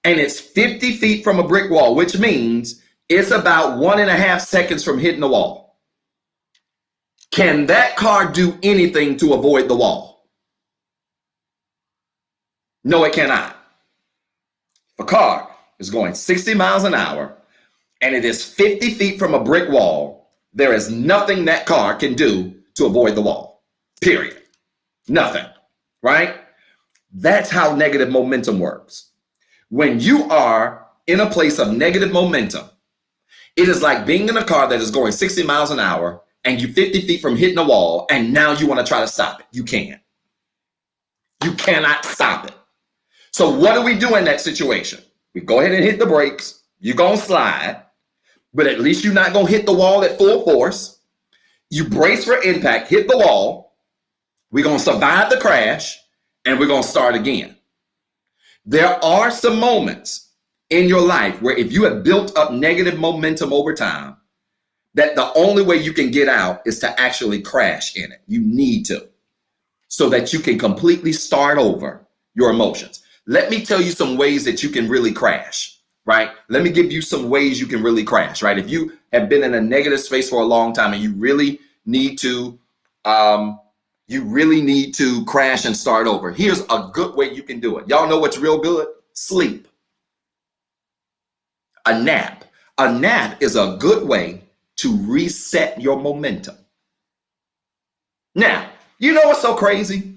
and it's 50 feet from a brick wall, which means it's about 1.5 seconds from hitting the wall. Can that car do anything to avoid the wall? No, it cannot. If a car is going 60 miles an hour and it is 50 feet from a brick wall, there is nothing that car can do to avoid the wall. Period. Nothing. right? That's how negative momentum works. When you are in a place of negative momentum, it is like being in a car that is going 60 miles an hour and you're 50 feet from hitting a wall, and now you want to try to stop it. You can't. You cannot stop it. So what do we do in that situation? We go ahead and hit the brakes. You're going to slide, but at least you're not going to hit the wall at full force. You brace for impact, hit the wall. We're going to survive the crash, and we're going to start again. There are some moments in your life where if you have built up negative momentum over time, that the only way you can get out is to actually crash in it. You need to, so that you can completely start over your emotions. Let me tell you some ways that you can really crash, right? Let me give you some ways you can really crash, right? If you have been in a negative space for a long time and you really need to crash and start over, here's a good way you can do it. Y'all know what's real good? Sleep. A nap. A nap is a good way to reset your momentum. Now, you know what's so crazy?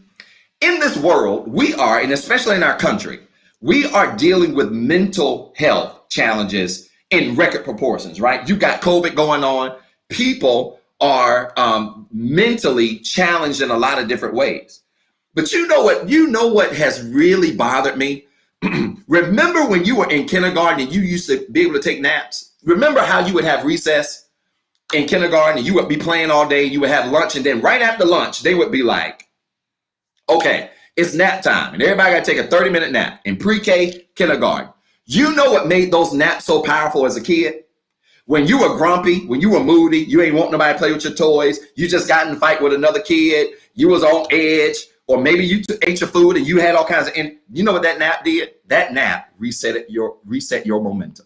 In this world, we are, and especially in our country, we are dealing with mental health challenges in record proportions, right? You got COVID going on. People are mentally challenged in a lot of different ways. But you know what has really bothered me? Remember when you were in kindergarten and you used to be able to take naps? Remember how you would have recess in kindergarten and you would be playing all day, you would have lunch, and then right after lunch, they would be like, okay, it's nap time. And everybody got to take a 30-minute nap in pre-K kindergarten. You know what made those naps so powerful as a kid? When you were grumpy, when you were moody, you ain't want nobody to play with your toys, you just got in a fight with another kid, you was on edge, or maybe you ate your food and you had all kinds of, you know what that nap did? That nap reset your momentum.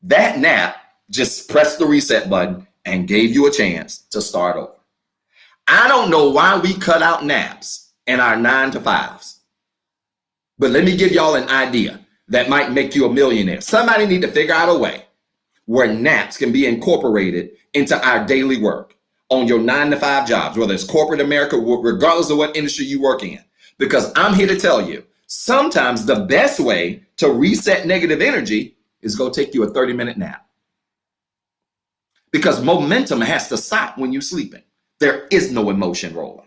That nap just pressed the reset button and gave you a chance to start over. I don't know why we cut out naps in our 9 to 5s, but let me give y'all an idea that might make you a millionaire. Somebody need to figure out a way where naps can be incorporated into our daily work on your 9 to 5 jobs, whether it's corporate America, regardless of what industry you work in. Because I'm here to tell you, sometimes the best way to reset negative energy is go take you a 30-minute nap. Because momentum has to stop when you're sleeping. There is no emotion rolling.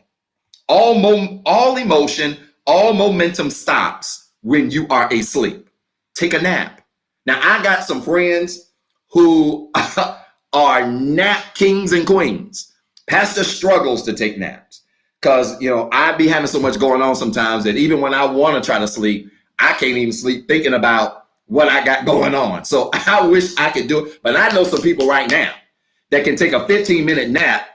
All emotion, all momentum stops when you are asleep. Take a nap. Now, I got some friends who are nap kings and queens. Pastor struggles to take naps because, I be having so much going on sometimes that even when I want to try to sleep, I can't even sleep thinking about what I got going on. So I wish I could do it. But I know some people right now that can take a 15-minute nap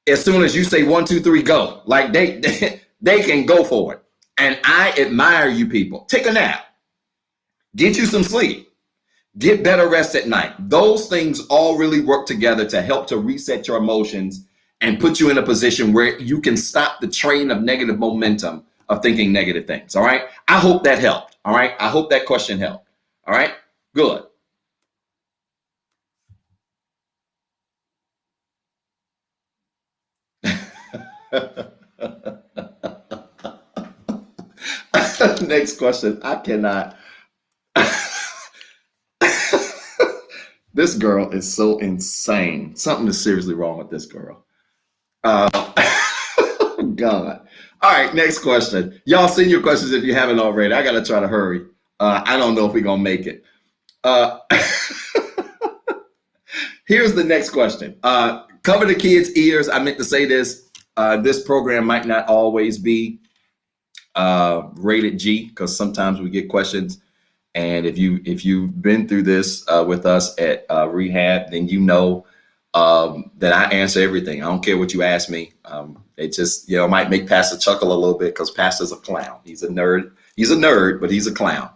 as soon as you say 1, 2, 3, go. Like they can go for it. And I admire you people. Take a nap. Get you some sleep. Get better rest at night. Those things all really work together to help to reset your emotions and put you in a position where you can stop the train of negative momentum of thinking negative things. All right. I hope that helped. All right. I hope that question helped. All right. Good. Next question. I cannot. This girl is so insane. Something is seriously wrong with this girl. God. All right, next question. Y'all send your questions if you haven't already. I got to try to hurry. I don't know if we're going to make it. Here's the next question. Cover the kids' ears. I meant to say this. This program might not always be rated G because sometimes we get questions. And if you've been through this with us at Rehab, then you know that I answer everything. I don't care what you ask me. It just might make Pastor chuckle a little bit because Pastor's a clown. He's a nerd. He's a nerd, but he's a clown.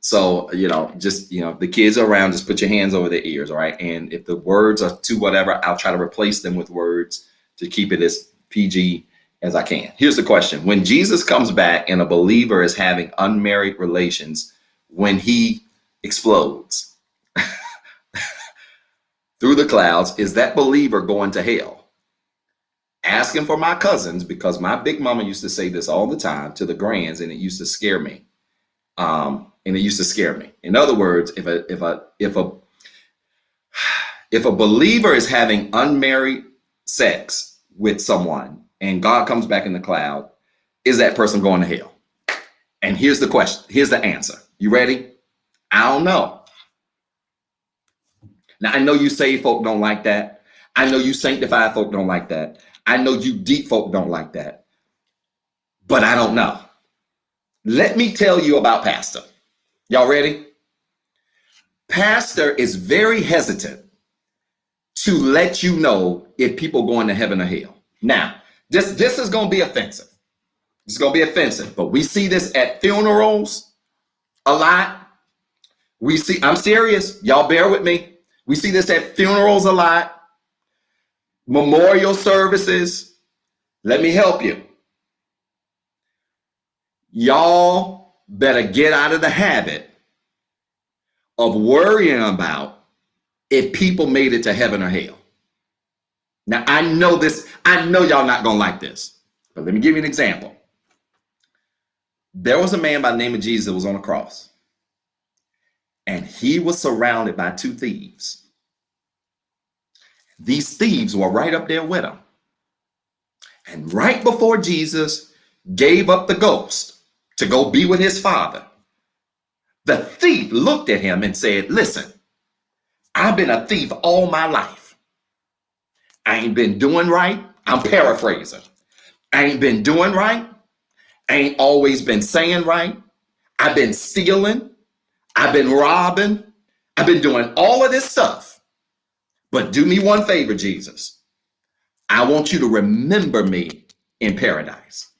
So the kids are around. Just put your hands over their ears, all right? And if the words are too whatever, I'll try to replace them with words to keep it as PG as I can. Here's the question. When Jesus comes back and a believer is having unmarried relations, when he explodes through the clouds, is that believer going to hell? asking for my cousins because my big mama used to say this all the time to the grands, and it used to scare me. In other words, if a believer is having unmarried sex with someone and God comes back in the cloud, is that person going to hell? And here's the question. Here's the answer. You ready? I don't know. Now, I know you saved folk don't like that. I know you sanctified folk don't like that. I know you deep folk don't like that. But I don't know. Let me tell you about Pastor. Y'all ready? Pastor is very hesitant to let you know if people going to heaven or hell. Now, this is going to be offensive. It's going to be offensive, but we see this at funerals a lot. I'm serious. Y'all bear with me. We see this at funerals a lot. Memorial services. Let me help you. Y'all better get out of the habit of worrying about if people made it to heaven or hell. Now, I know y'all not going to like this, but let me give you an example. There was a man by the name of Jesus that was on a cross, and he was surrounded by two thieves. These thieves were right up there with him. And right before Jesus gave up the ghost to go be with his Father, the thief looked at him and said, listen, I've been a thief all my life. I ain't been doing right. I'm paraphrasing. I ain't been doing right. I ain't always been saying right. I've been stealing. I've been robbing. I've been doing all of this stuff. But do me one favor, Jesus. I want you to remember me in paradise.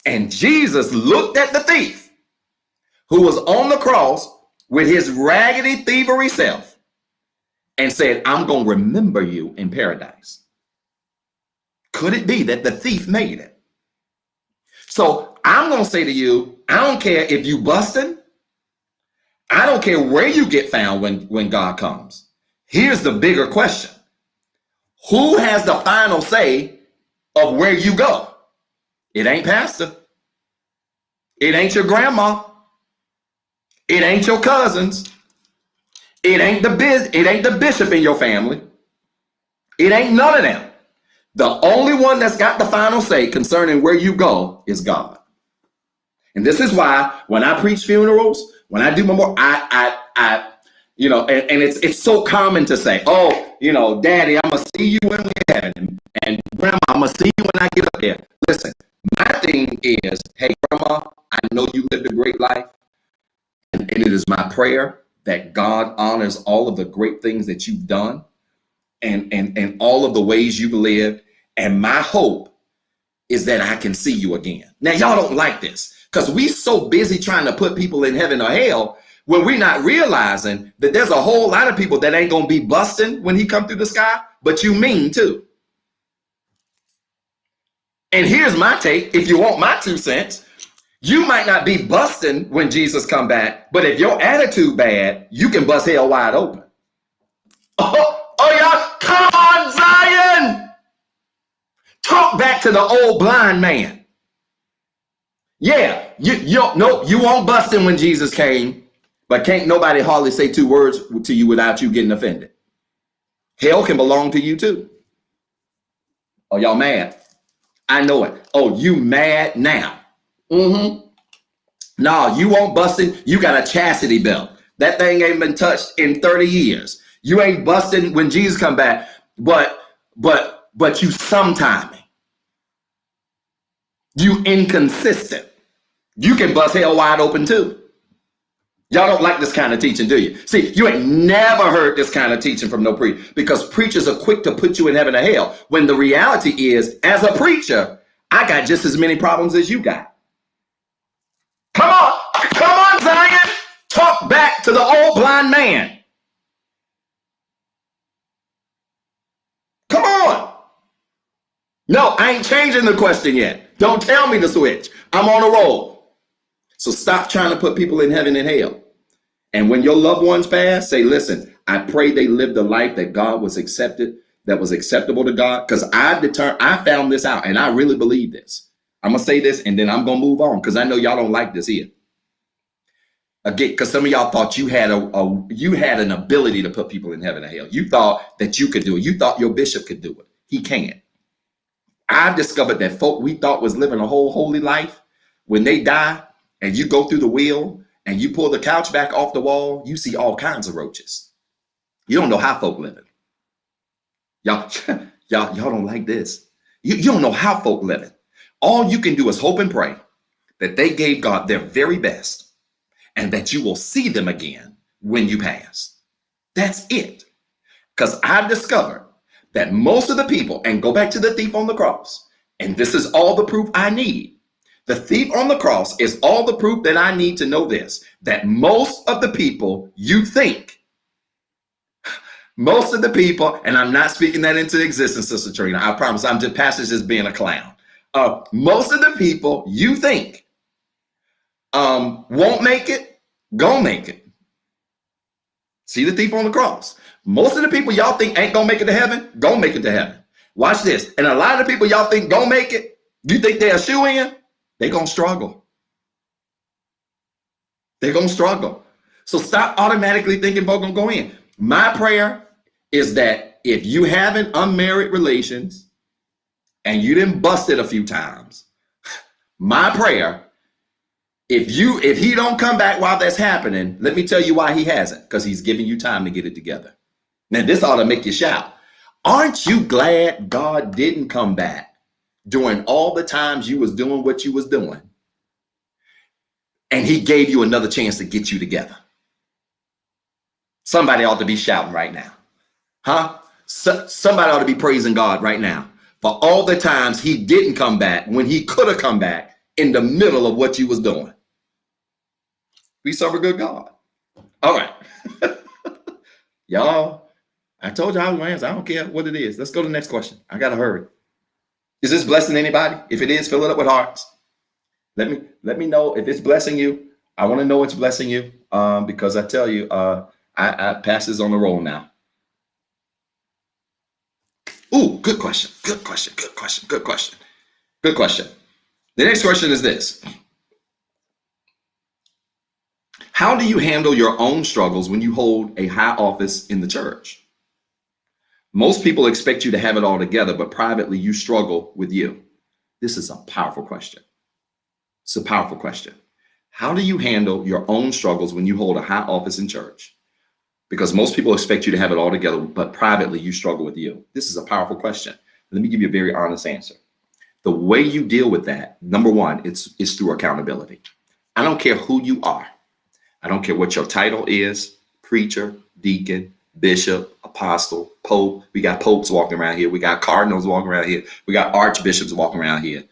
And Jesus looked at the thief who was on the cross with his raggedy thievery self and said, I'm going to remember you in paradise. Could it be that the thief made it? So I'm going to say to you, I don't care if you busting. I don't care where you get found when God comes. Here's the bigger question. Who has the final say of where you go? It ain't pastor. It ain't your grandma. It ain't your cousins. It ain't the bishop in your family. It ain't none of them. The only one that's got the final say concerning where you go is God. And this is why when I preach funerals, when I do memorial, and it's so common to say, oh, Daddy, I'm going to see you when we're heaven. And Grandma, I'm going to see you when I get up there. Listen, my thing is, hey, Grandma, I know you lived a great life. And it is my prayer that God honors all of the great things that you've done and all of the ways you've lived. And my hope is that I can see you again. Now, y'all don't like this because we so busy trying to put people in heaven or hell when we're not realizing that there's a whole lot of people that ain't going to be busting when he come through the sky, but you mean too. And here's my take. If you want my 2 cents, you might not be busting when Jesus come back, but if your attitude bad, you can bust hell wide open. Oh, y'all, come on, Zion. Talk back to the old blind man. Yeah, you won't busting when Jesus came, but can't nobody hardly say 2 words to you without you getting offended. Hell can belong to you too. Oh, y'all mad? I know it. Oh, you mad now? Mm-hmm. No, you won't busting. You got a chastity belt. That thing ain't been touched in 30 years. You ain't busting when Jesus come back, but you sometiming. You inconsistent. You can bust hell wide open too. Y'all don't like this kind of teaching, do you? See, you ain't never heard this kind of teaching from no preacher because preachers are quick to put you in heaven or hell. When the reality is, as a preacher, I got just as many problems as you got. Come on, Zion. Talk back to the old blind man. Come on. No, I ain't changing the question yet. Don't tell me to switch. I'm on a roll. So stop trying to put people in heaven and hell. And when your loved ones pass, say, listen, I pray they lived a life that God was accepted that was acceptable to God? Because I found this out, and I really believe this. I'm gonna say this, and then I'm gonna move on because I know y'all don't like this here. Again, because some of y'all thought you had you had an ability to put people in heaven or hell. You thought that you could do it. You thought your bishop could do it. He can't. I've discovered that folk we thought was living a whole holy life, when they die and you go through the wheel and you pull the couch back off the wall, you see all kinds of roaches. You don't know how folk living. Y'all don't like this. You don't know how folk living. All you can do is hope and pray that they gave God their very best and that you will see them again when you pass. That's it. Because I've discovered that most of the people, and go back to the thief on the cross, and this is all the proof I need. The thief on the cross is all the proof that I need to know this, that most of the people you think, most of the people, and I'm not speaking that into existence, Sister Trina, I promise, I'm just past just being a clown. Most of the people you think won't make it, gonna make it. See the thief on the cross. Most of the people y'all think ain't gonna make it to heaven, gonna make it to heaven. Watch this. And a lot of people y'all think gonna make it, you think they're a shoe-in, they gonna struggle. They're gonna struggle. So stop automatically thinking folks gonna go in. My prayer is that if you having unmarried relations and you didn't bust it a few times, my prayer, if he don't come back while that's happening, let me tell you why he hasn't, because he's giving you time to get it together. Now this ought to make you shout. Aren't you glad God didn't come back during all the times you was doing what you was doing, and he gave you another chance to get you together? Somebody ought to be shouting right now. Huh? Somebody ought to be praising God right now for all the times he didn't come back when he could have come back in the middle of what you was doing. We serve a good God. All right. Y'all, I told you I was going to answer. I don't care what it is. Let's go to the next question. I got to hurry. Is this blessing anybody? If it is, fill it up with hearts. Let me know if it's blessing you. I want to know it's blessing you, because I tell you, I pass this on the roll now. Ooh, good question. Good question. Good question. Good question. Good question. The next question is this. How do you handle your own struggles when you hold a high office in the church? Most people expect you to have it all together, but privately you struggle with you. This is a powerful question. It's a powerful question. How do you handle your own struggles when you hold a high office in church? Because most people expect you to have it all together, but privately you struggle with you. This is a powerful question. Let me give you a very honest answer. The way you deal with that, number one, it's through accountability. I don't care who you are. I don't care what your title is, preacher, deacon, bishop, apostle, pope. We got popes walking around here. We got cardinals walking around here. We got archbishops walking around here.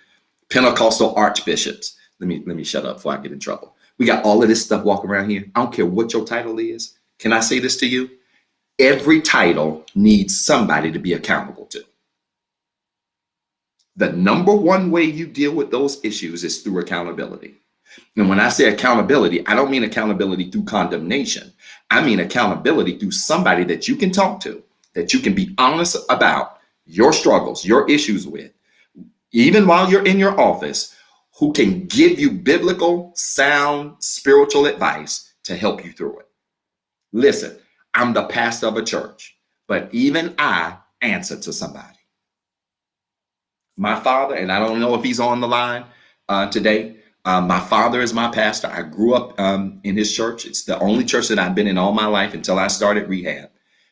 Pentecostal archbishops. Let me shut up before I get in trouble. We got all of this stuff walking around here. I don't care what your title is. Can I say this to you? Every title needs somebody to be accountable to. The number one way you deal with those issues is through accountability. And when I say accountability, I don't mean accountability through condemnation. I mean accountability through somebody that you can talk to, that you can be honest about your struggles, your issues with, even while you're in your office, who can give you biblical, sound, spiritual advice to help you through it. Listen, I'm the pastor of a church, but even I answer to somebody. My father, and I don't know if he's on the line today, my father is my pastor. I grew up in his church. It's the only church that I've been in all my life until I started rehab.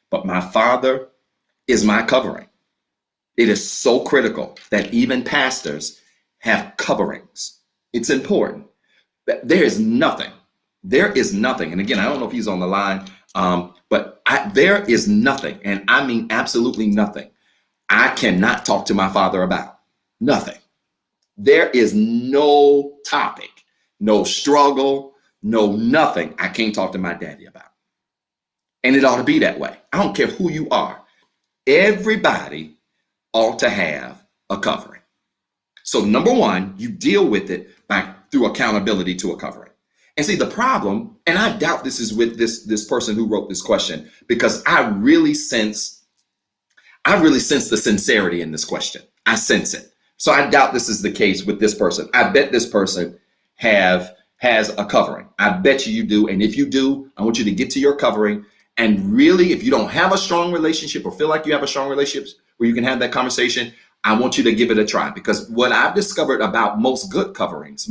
But my father is my covering. It is so critical that even pastors have coverings. It's important. There is nothing. And again, I don't know if he's on the line, but there is nothing, and I mean absolutely nothing, I cannot talk to my father about. Nothing. There is no topic, no struggle, no nothing I can't talk to my daddy about. And it ought to be that way. I don't care who you are. Everybody ought to have a covering. So number one, you deal with it through accountability to a covering. And see, the problem, and I doubt this is with this person who wrote this question, because I really sense I really sense the sincerity in this question. I sense it. So I doubt this is the case with this person. I bet this person has a covering. I bet you do. And if you do, I want you to get to your covering. And really, if you don't have a strong relationship or feel like you have a strong relationship where you can have that conversation, I want you to give it a try. Because what I've discovered about most good coverings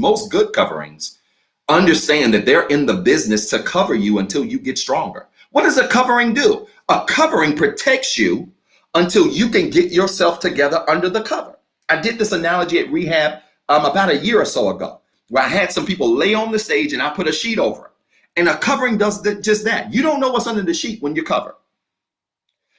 understand that they're in the business to cover you until you get stronger. What does a covering do? A covering protects you until you can get yourself together under the cover. I did this analogy at rehab about a year or so ago, where I had some people lay on the stage and I put a sheet over it. And a covering does just that. You don't know what's under the sheet when you're covered.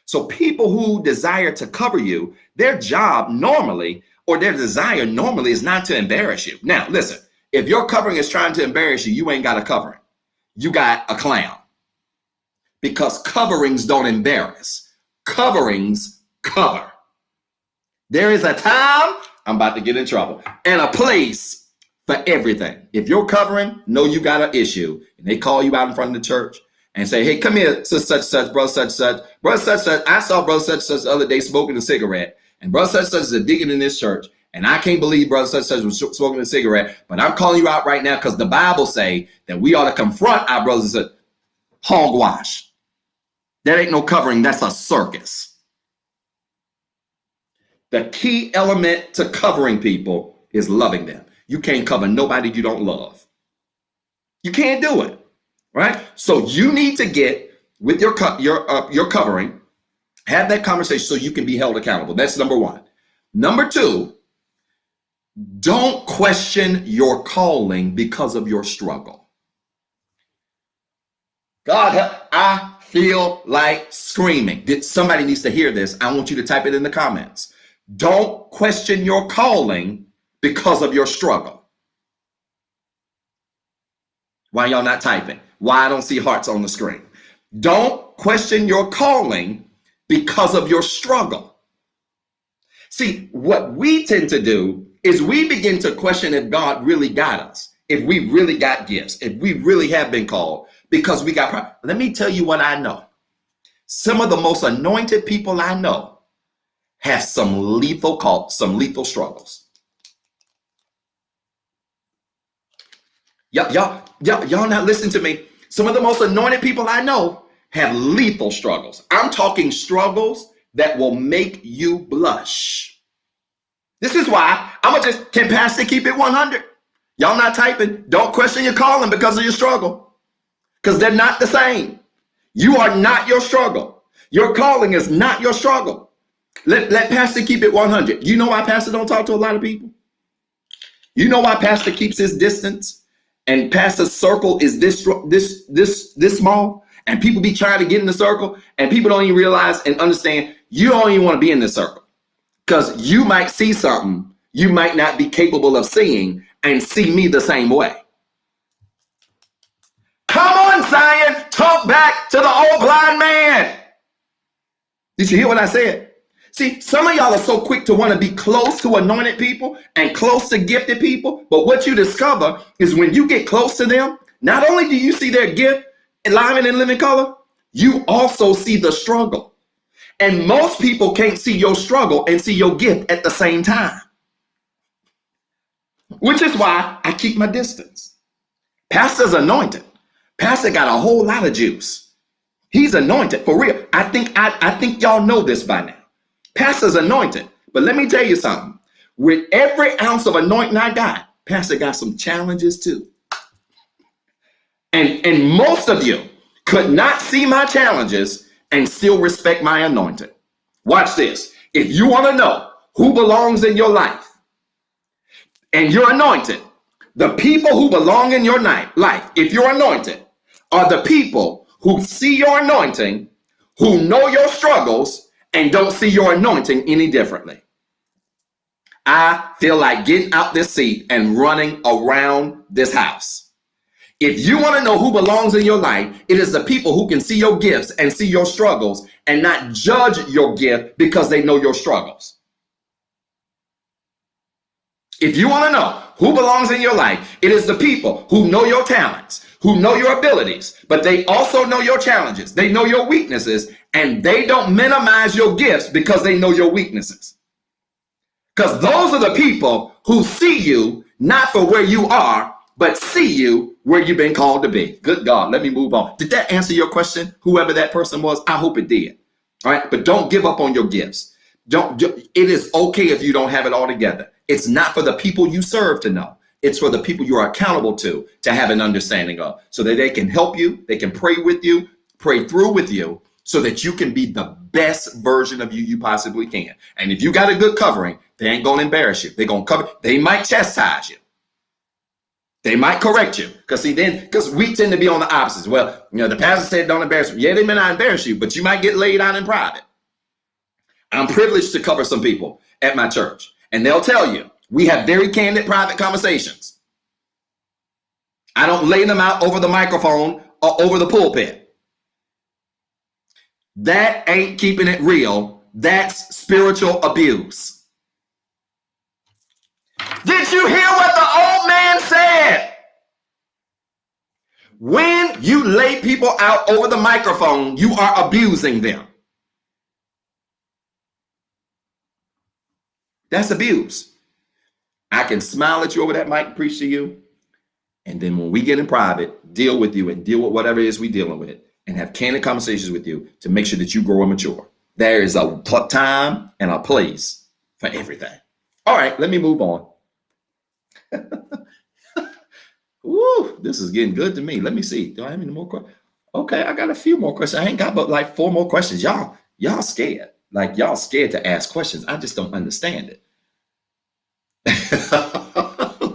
So people who desire to cover you, their job normally, or their desire normally, is not to embarrass you. Now, listen, if your covering is trying to embarrass you, you ain't got a covering. You got a clown. Because coverings don't embarrass. Coverings cover. There is a time, I'm about to get in trouble, and a place for everything. If you're covering, know you got an issue, and they call you out in front of the church and say, hey, come here, such, brother such. Brother such, I saw brother such the other day smoking a cigarette, and brother such is a deacon in this church, and I can't believe brother such was smoking a cigarette, but I'm calling you out right now because the Bible say that we ought to confront our brothers and sisters. Hogwash. That ain't no covering, that's a circus. The key element to covering people is loving them. You can't cover nobody you don't love. You can't do it, right? So you need to get with your covering, have that conversation so you can be held accountable. That's number one. Number two, don't question your calling because of your struggle. God, I feel like screaming. Somebody needs to hear this. I want you to type it in the comments. Don't question your calling because of your struggle. Why y'all not typing? Why I don't see hearts on the screen? Don't question your calling because of your struggle. See, what we tend to do is we begin to question if God really got us, if we really got gifts, if we really have been called, because we got. Let me tell you what I know. Some of the most anointed people I know have some lethal struggles. Y'all not listening to me. Some of the most anointed people I know have lethal struggles. I'm talking struggles that will make you blush. This is why can Pastor keep it 100? Y'all not typing. Don't question your calling because of your struggle, because they're not the same. You are not your struggle. Your calling is not your struggle. Let Pastor keep it 100. You know why Pastor don't talk to a lot of people? You know why Pastor keeps his distance? And Pastor's circle is this small, and people be trying to get in the circle, and people don't even realize and understand you don't even want to be in this circle, because you might see something you might not be capable of seeing and see me the same way. Come on, Zion, talk back to the old blind man. Did you hear what I said? See, some of y'all are so quick to want to be close to anointed people and close to gifted people. But what you discover is when you get close to them, not only do you see their gift alive and in living color, you also see the struggle. And most people can't see your struggle and see your gift at the same time. Which is why I keep my distance. Pastor's anointed. Pastor got a whole lot of juice. He's anointed for real. I think y'all know this by now. Pastor's anointed. But let me tell you something. With every ounce of anointing I got, Pastor got some challenges too. And most of you could not see my challenges and still respect my anointing. Watch this. If you want to know who belongs in your life and you're anointed, the people who belong in your life, if you're anointed, are the people who see your anointing, who know your struggles, and don't see your anointing any differently. I feel like getting out this seat and running around this house. If you want to know who belongs in your life, it is the people who can see your gifts and see your struggles and not judge your gift because they know your struggles. If you want to know who belongs in your life, it is the people who know your talents, who know your abilities, but they also know your challenges. They know your weaknesses, And they don't minimize your gifts because they know your weaknesses. Because those are the people who see you not for where you are, but see you where you've been called to be. Good God, let me move on. Did that answer your question? Whoever that person was, I hope it did. All right, but don't give up on your gifts. It is okay if you don't have it all together. It's not for the people you serve to know. It's for the people you are accountable to have an understanding of, so that they can help you, they can pray with you, pray through with you, so that you can be the best version of you possibly can. And if you got a good covering, they ain't gonna embarrass you. They're gonna cover. They might chastise you. They might correct you. Because we tend to be on the opposites. Well, the pastor said don't embarrass you. Yeah, they may not embarrass you, but you might get laid out in private. I'm privileged to cover some people at my church, and they'll tell you, we have very candid private conversations. I don't lay them out over the microphone or over the pulpit. That ain't keeping it real. That's spiritual abuse. Did you hear what the old man said? When you lay people out over the microphone, you are abusing them. That's abuse. I can smile at you over that mic, preach to you, and then when we get in private, deal with you and deal with whatever it is we're dealing with, and have candid conversations with you to make sure that you grow and mature. There is a time and a place for everything. All right, let me move on. Ooh, this is getting good to me. Let me see. Do I have any more questions? Okay, I got a few more questions. I ain't got but like 4 more questions. Y'all scared. Like y'all scared to ask questions. I just don't understand it.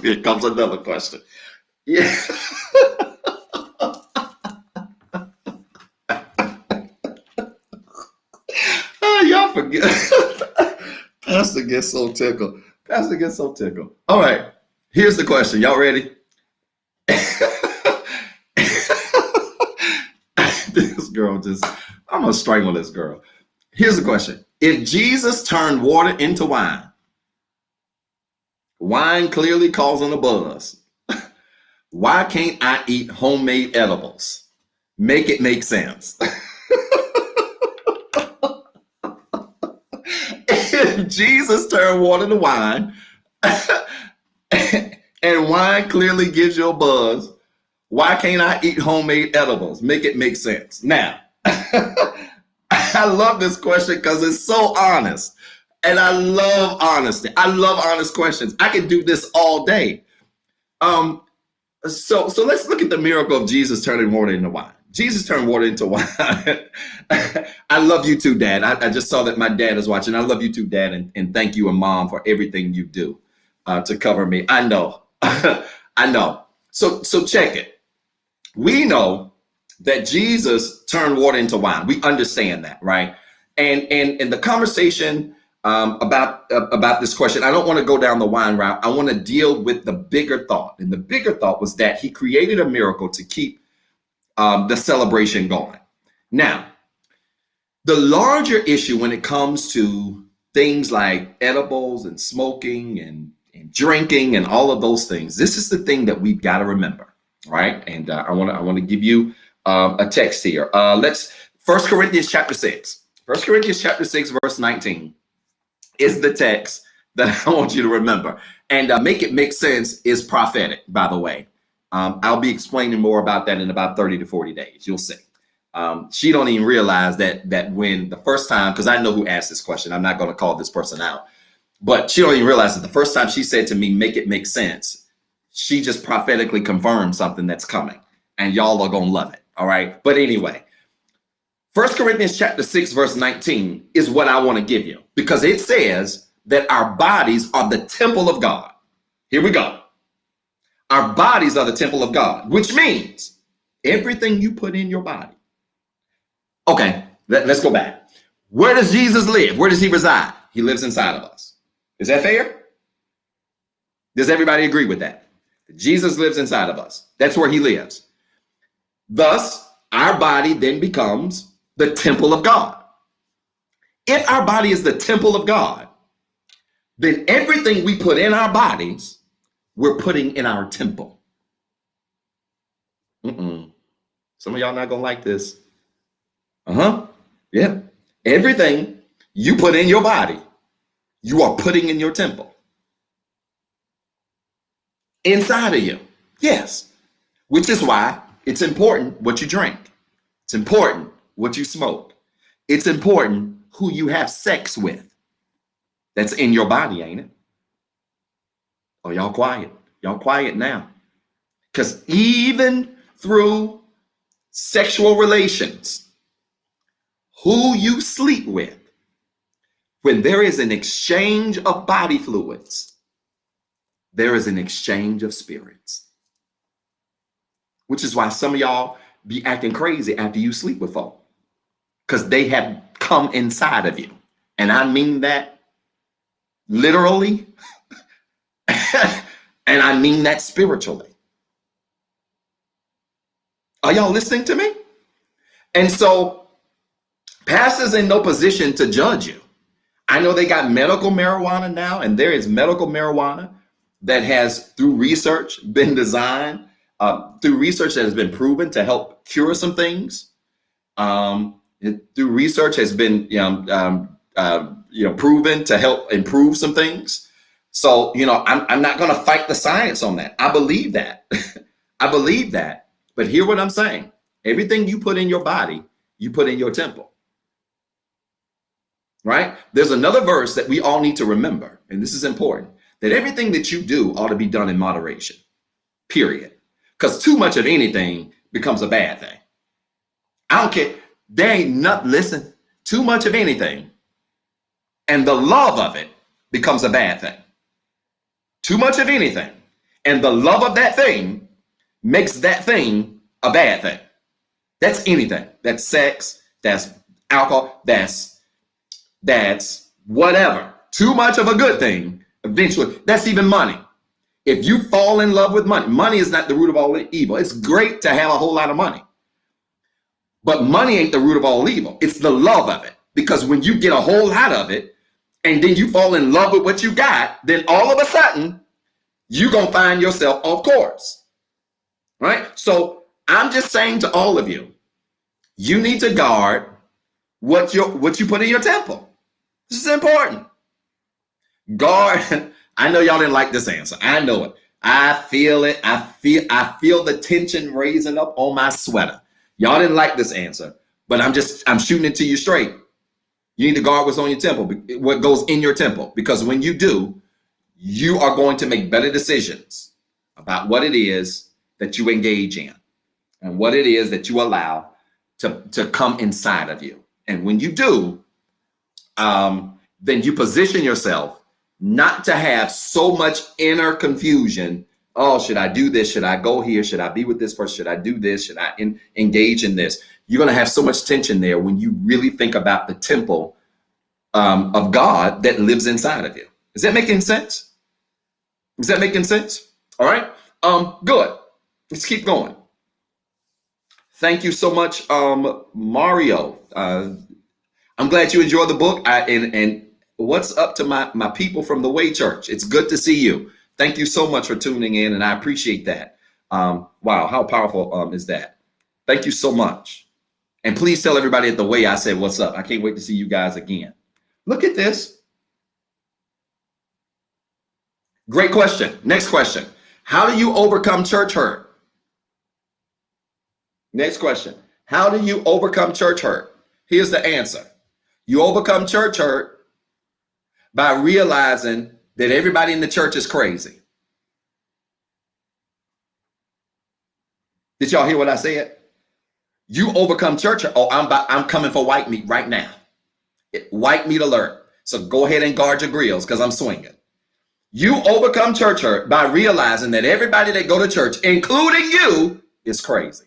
Here comes another question. Yeah. Oh, y'all forget. Pastor gets so tickled. All right. Here's the question. Y'all ready? This girl I'm going to strangle this girl. Here's the question. If Jesus turned water into wine, wine clearly causing a buzz, why can't I eat homemade edibles? Make it make sense. If Jesus turned water to wine, and wine clearly gives you a buzz, why can't I eat homemade edibles? Make it make sense. Now, I love this question because it's so honest. And I love honesty. I love honest questions. I could do this all day. So let's look at the miracle of Jesus turning water into wine. Jesus turned water into wine. I love you too, Dad. I just saw that my dad is watching. I love you too, Dad. And thank you and Mom for everything you do to cover me. I know. I know. So check it. We know that Jesus turned water into wine. We understand that, right? And in the conversation about this question, I don't want to go down the wine route. I want to deal with the bigger thought. And the bigger thought was that he created a miracle to keep the celebration going. Now, the larger issue when it comes to things like edibles and smoking and drinking and all of those things, this is the thing that we've got to remember, right? And I want to give you a text here. Let's 1 Corinthians chapter 6. 1 Corinthians chapter 6, verse 19 is the text that I want you to remember. And make it make sense is prophetic, by the way. I'll be explaining more about that in about 30 to 40 days. You'll see. She don't even realize that when the first time, because I know who asked this question, I'm not going to call this person out, but she don't even realize that the first time she said to me, make it make sense, she just prophetically confirmed something that's coming, and y'all are going to love it. All right. But anyway, 1 Corinthians chapter 6, verse 19 is what I want to give you, because it says that our bodies are the temple of God. Here we go. Our bodies are the temple of God, which means everything you put in your body. Okay, let's go back. Where does Jesus live? Where does he reside? He lives inside of us. Is that fair? Does everybody agree with that? Jesus lives inside of us. That's where he lives. Thus, our body then becomes the temple of God. If our body is the temple of God, then everything we put in our bodies, we're putting in our temple. Some of y'all not gonna like this. Yeah. Everything you put in your body, you are putting in your temple. Inside of you. Yes. Which is why it's important what you drink. It's important what you smoke. It's important who you have sex with. That's in your body, ain't it? Oh, y'all quiet. Y'all quiet now. Because even through sexual relations, who you sleep with, when there is an exchange of body fluids, there is an exchange of spirits. Which is why some of y'all be acting crazy after you sleep with folk. Because they have come inside of you. And I mean that literally. And I mean that spiritually. Are y'all listening to me? And so pastors in no position to judge you. I know they got medical marijuana now, and there is medical marijuana that has, through research, been designed, through research that has been proven to help cure some things. Through research has been proven to help improve some things. So, I'm not going to fight the science on that. I believe that. I believe that. But hear what I'm saying. Everything you put in your body, you put in your temple. Right? There's another verse that we all need to remember, and this is important, that everything that you do ought to be done in moderation, period. Because too much of anything becomes a bad thing. I don't care. There ain't nothing, listen, too much of anything, and the love of it becomes a bad thing. Too much of anything, and the love of that thing makes that thing a bad thing. That's anything. That's sex, that's alcohol, that's whatever. Too much of a good thing, eventually, that's even money. If you fall in love with money, money is not the root of all evil. It's great to have a whole lot of money. But money ain't the root of all evil. It's the love of it. Because when you get a whole lot of it, and then you fall in love with what you got, then all of a sudden, you're going to find yourself off course. Right? So I'm just saying to all of you, you need to guard what you put in your temple. This is important. Guard. I know y'all didn't like this answer. I know it. I feel it. I feel the tension raising up on my sweater. Y'all didn't like this answer, but I'm shooting it to you straight. You need to guard what's on your temple, what goes in your temple, because when you do, you are going to make better decisions about what it is that you engage in and what it is that you allow to come inside of you. And when you do, then you position yourself not to have so much inner confusion. Oh, should I do this? Should I go here? Should I be with this person? Should I do this? Should I engage in this? You're going to have so much tension there when you really think about the temple of God that lives inside of you. Is that making sense? Is that making sense? All right. Good. Let's keep going. Thank you so much, Mario. I'm glad you enjoyed the book. And what's up to my people from the Way Church? It's good to see you. Thank you so much for tuning in, and I appreciate that. Wow, how powerful is that? Thank you so much. And please tell everybody at the Way I said what's up. I can't wait to see you guys again. Look at this. Great question. Next question. How do you overcome church hurt? Next question. How do you overcome church hurt? Here's the answer. You overcome church hurt by realizing that everybody in the church is crazy. Did y'all hear what I said? You overcome church hurt. Oh, I'm coming for white meat right now. White meat alert. So go ahead and guard your grills because I'm swinging. You overcome church hurt by realizing that everybody that go to church, including you, is crazy.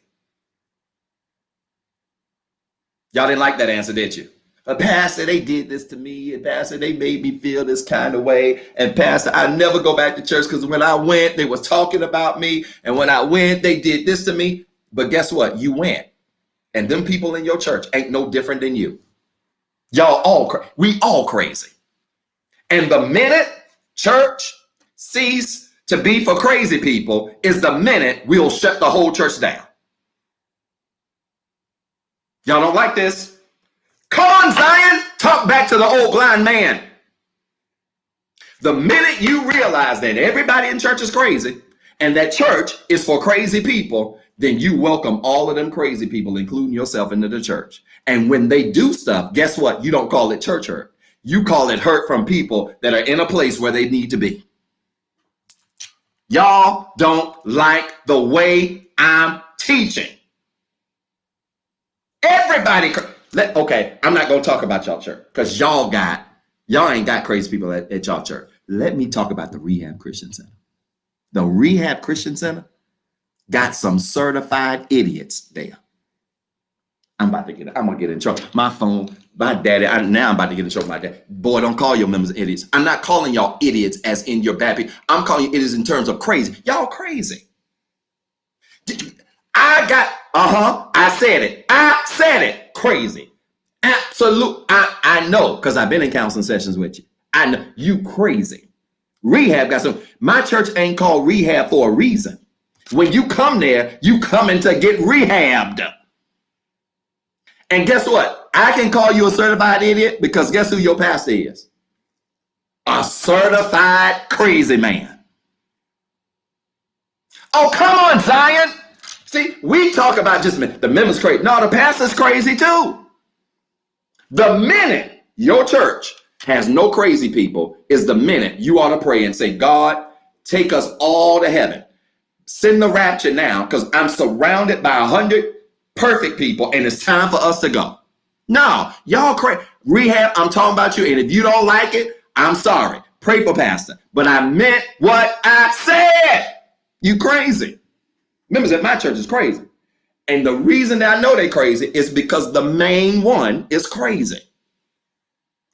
Y'all didn't like that answer, did you? Pastor, they did this to me. And Pastor, they made me feel this kind of way. And Pastor, I never go back to church because when I went, they was talking about me. And when I went, they did this to me. But guess what? You went. And them people in your church ain't no different than you. Y'all we all crazy. And the minute church cease to be for crazy people is the minute we'll shut the whole church down. Y'all don't like this? Come on, Zion. Talk back to the old blind man. The minute you realize that everybody in church is crazy and that church is for crazy people, then you welcome all of them crazy people, including yourself, into the church. And when they do stuff, guess what? You don't call it church hurt. You call it hurt from people that are in a place where they need to be. Y'all don't like the way I'm teaching. Everybody, okay, I'm not going to talk about y'all church because y'all ain't got crazy people at y'all church. Let me talk about the Rehab Christian Center. The Rehab Christian Center got some certified idiots there. I'm going to get in trouble. My phone, my daddy, now I'm about to get in trouble with my dad. Boy, don't call your members idiots. I'm not calling y'all idiots as in your bad people. I'm calling you idiots in terms of crazy. Y'all crazy. I said it. Crazy. Absolute. I know, because I've been in counseling sessions with you. I know you crazy. Rehab got some. My church ain't called Rehab for a reason. When you come there, you coming to get rehabbed. And guess what? I can call you a certified idiot because guess who your pastor is? A certified crazy man. Oh, come on, Zion. See, we talk about just the members crazy. No, the pastor's crazy too. The minute your church has no crazy people is the minute you ought to pray and say, God, take us all to heaven. Send the rapture now because I'm surrounded by 100 perfect people and it's time for us to go. No, y'all crazy. Rehab, I'm talking about you. And if you don't like it, I'm sorry. Pray for pastor. But I meant what I said. You crazy. Members at my church is crazy. And the reason that I know they're crazy is because the main one is crazy.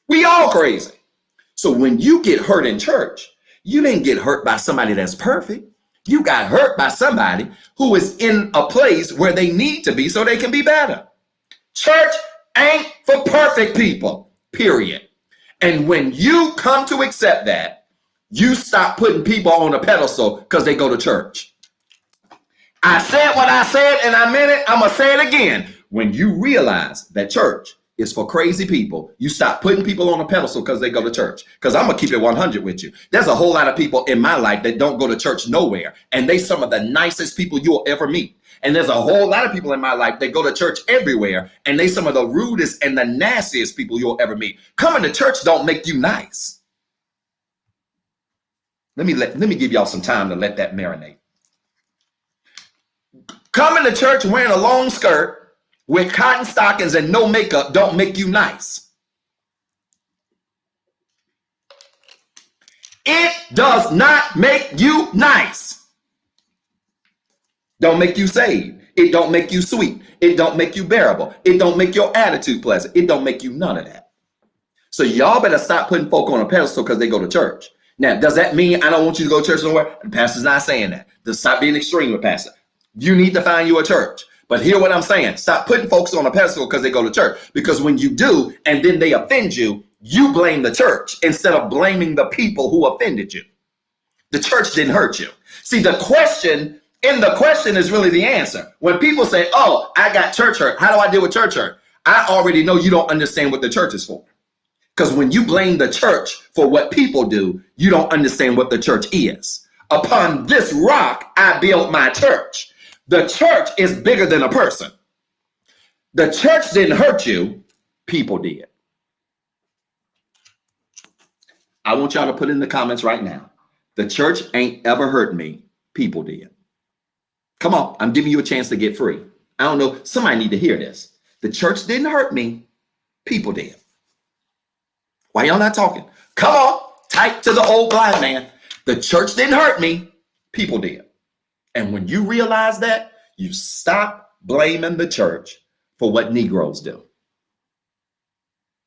We all crazy. So when you get hurt in church, you didn't get hurt by somebody that's perfect. You got hurt by somebody who is in a place where they need to be so they can be better. Church ain't for perfect people, period. And when you come to accept that, you stop putting people on a pedestal because they go to church. I said what I said and I meant it. I'm going to say it again. When you realize that church is for crazy people, you stop putting people on a pedestal because they go to church. Because I'm going to keep it 100 with you. There's a whole lot of people in my life that don't go to church nowhere. And they some of the nicest people you'll ever meet. And there's a whole lot of people in my life that go to church everywhere. And they some of the rudest and the nastiest people you'll ever meet. Coming to church don't make you nice. Let me give y'all some time to let that marinate. Coming to church wearing a long skirt with cotton stockings and no makeup don't make you nice. It does not make you nice. Don't make you saved. It don't make you sweet. It don't make you bearable. It don't make your attitude pleasant. It don't make you none of that. So y'all better stop putting folk on a pedestal because they go to church. Now, does that mean I don't want you to go to church nowhere? The pastor's not saying that. Just stop being extreme with pastor. You need to find you a church. But hear what I'm saying. Stop putting folks on a pedestal because they go to church. Because when you do, and then they offend you, you blame the church instead of blaming the people who offended you. The church didn't hurt you. See, the question is really the answer. When people say, oh, I got church hurt. How do I deal with church hurt? I already know you don't understand what the church is for. Because when you blame the church for what people do, you don't understand what the church is. Upon this rock, I built my church. The church is bigger than a person. The church didn't hurt you. People did. I want y'all to put in the comments right now. The church ain't ever hurt me. People did. Come on. I'm giving you a chance to get free. I don't know. Somebody need to hear this. The church didn't hurt me. People did. Why y'all not talking? Come on. Type to the old blind man. The church didn't hurt me. People did. And when you realize that, you stop blaming the church for what Negroes do.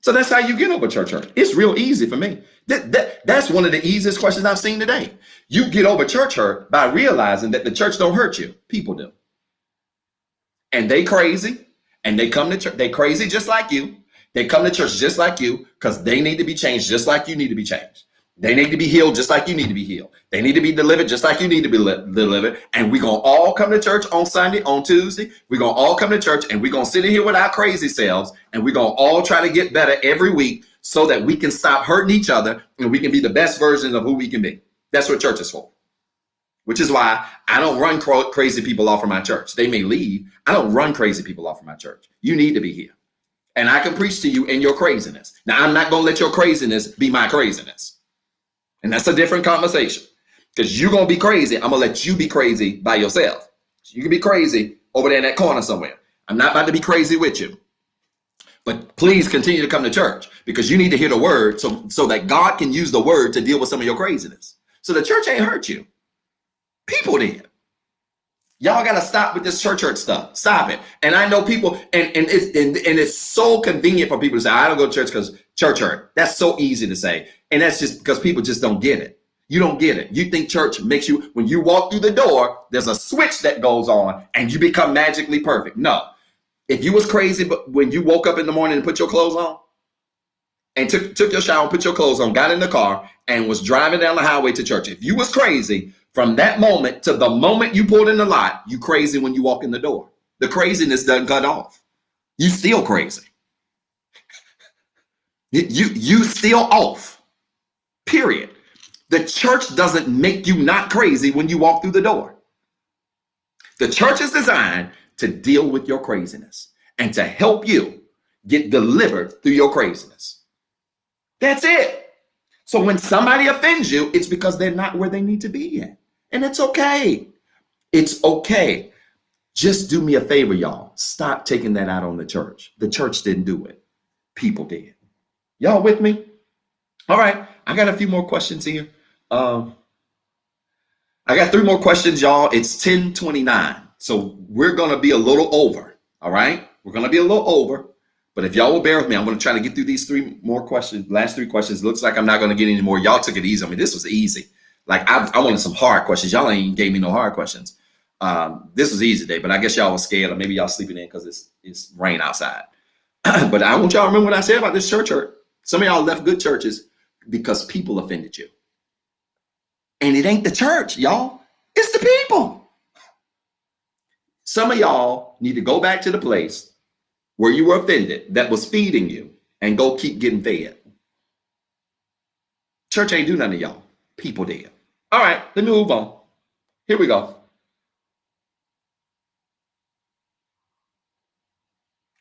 So that's how you get over church hurt. It's real easy for me. That's one of the easiest questions I've seen today. You get over church hurt by realizing that the church don't hurt you. People do. And they crazy. And they come to church. They crazy just like you. They come to church just like you because they need to be changed just like you need to be changed. They need to be healed just like you need to be healed. They need to be delivered just like you need to be delivered. And we're going to all come to church on Sunday, on Tuesday. We're going to all come to church and we're going to sit in here with our crazy selves. And we're going to all try to get better every week so that we can stop hurting each other and we can be the best version of who we can be. That's what church is for. Which is why I don't run crazy people off of my church. They may leave. I don't run crazy people off of my church. You need to be here. And I can preach to you in your craziness. Now, I'm not going to let your craziness be my craziness. And that's a different conversation, because you're going to be crazy. I'm going to let you be crazy by yourself. You can be crazy over there in that corner somewhere. I'm not about to be crazy with you. But please continue to come to church, because you need to hear the word so that God can use the word to deal with some of your craziness. So the church ain't hurt you. People did. Y'all got to stop with this church hurt stuff. Stop it. And I know people, and it's so convenient for people to say, I don't go to church because church hurt. That's so easy to say. And that's just because people just don't get it. You don't get it. You think church makes you, when you walk through the door, there's a switch that goes on and you become magically perfect. No. If you was crazy, but when you woke up in the morning and put your clothes on and took your shower and put your clothes on, got in the car and was driving down the highway to church, if you was crazy, from that moment to the moment you pulled in the lot, you crazy when you walk in the door. The craziness doesn't cut off. You still crazy. You still off. Period. The church doesn't make you not crazy when you walk through the door. The church is designed to deal with your craziness and to help you get delivered through your craziness. That's it. So when somebody offends you, it's because they're not where they need to be yet. And it's okay. It's okay. Just do me a favor, y'all. Stop taking that out on the church. The church didn't do it. People did. Y'all with me? All right. I got a few more questions here. I got 3 more questions, y'all. It's 10:29. So we're going to be a little over. All right. We're going to be a little over. But if y'all will bear with me, I'm going to try to get through these 3 more questions. Last 3 questions. It looks like I'm not going to get any more. Y'all took it easy. I mean, this was easy. Like I wanted some hard questions. Y'all ain't gave me no hard questions. This was easy today, but I guess y'all was scared, or maybe y'all sleeping in because it's rain outside. But I want y'all to remember what I said about this church hurt. Some of y'all left good churches because people offended you. And it ain't the church, y'all. It's the people. Some of y'all need to go back to the place where you were offended that was feeding you and go keep getting fed. Church ain't do nothing to y'all. People did. All right, let me move on. Here we go.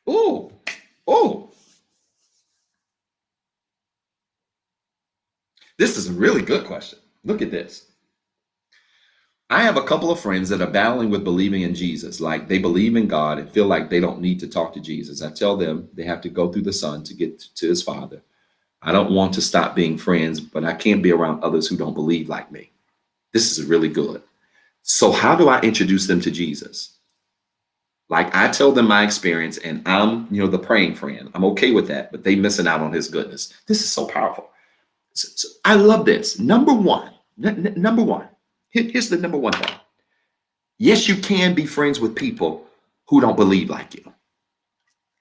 Ooh. This is a really good question. Look at this. I have a couple of friends that are battling with believing in Jesus. Like they believe in God and feel like they don't need to talk to Jesus. I tell them they have to go through the Son to get to his Father. I don't want to stop being friends, but I can't be around others who don't believe like me. This is really good. So how do I introduce them to Jesus? Like I tell them my experience and I'm, the praying friend. I'm okay with that, but they missing out on his goodness. This is so powerful. So I love this. Number one. Here's the number one thing. Yes, you can be friends with people who don't believe like you.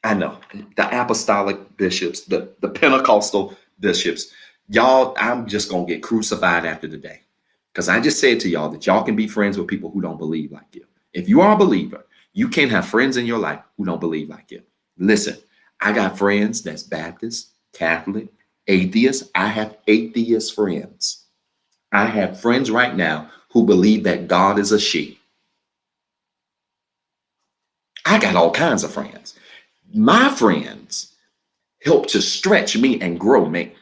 I know the apostolic bishops, the Pentecostal bishops, y'all, I'm just going to get crucified after the day. Because I just said to y'all that y'all can be friends with people who don't believe like you. If you are a believer, you can't have friends in your life who don't believe like you. Listen, I got friends that's Baptist, Catholic, atheist. I have atheist friends. I have friends right now who believe that God is a she. I got all kinds of friends. My friends help to stretch me and grow me.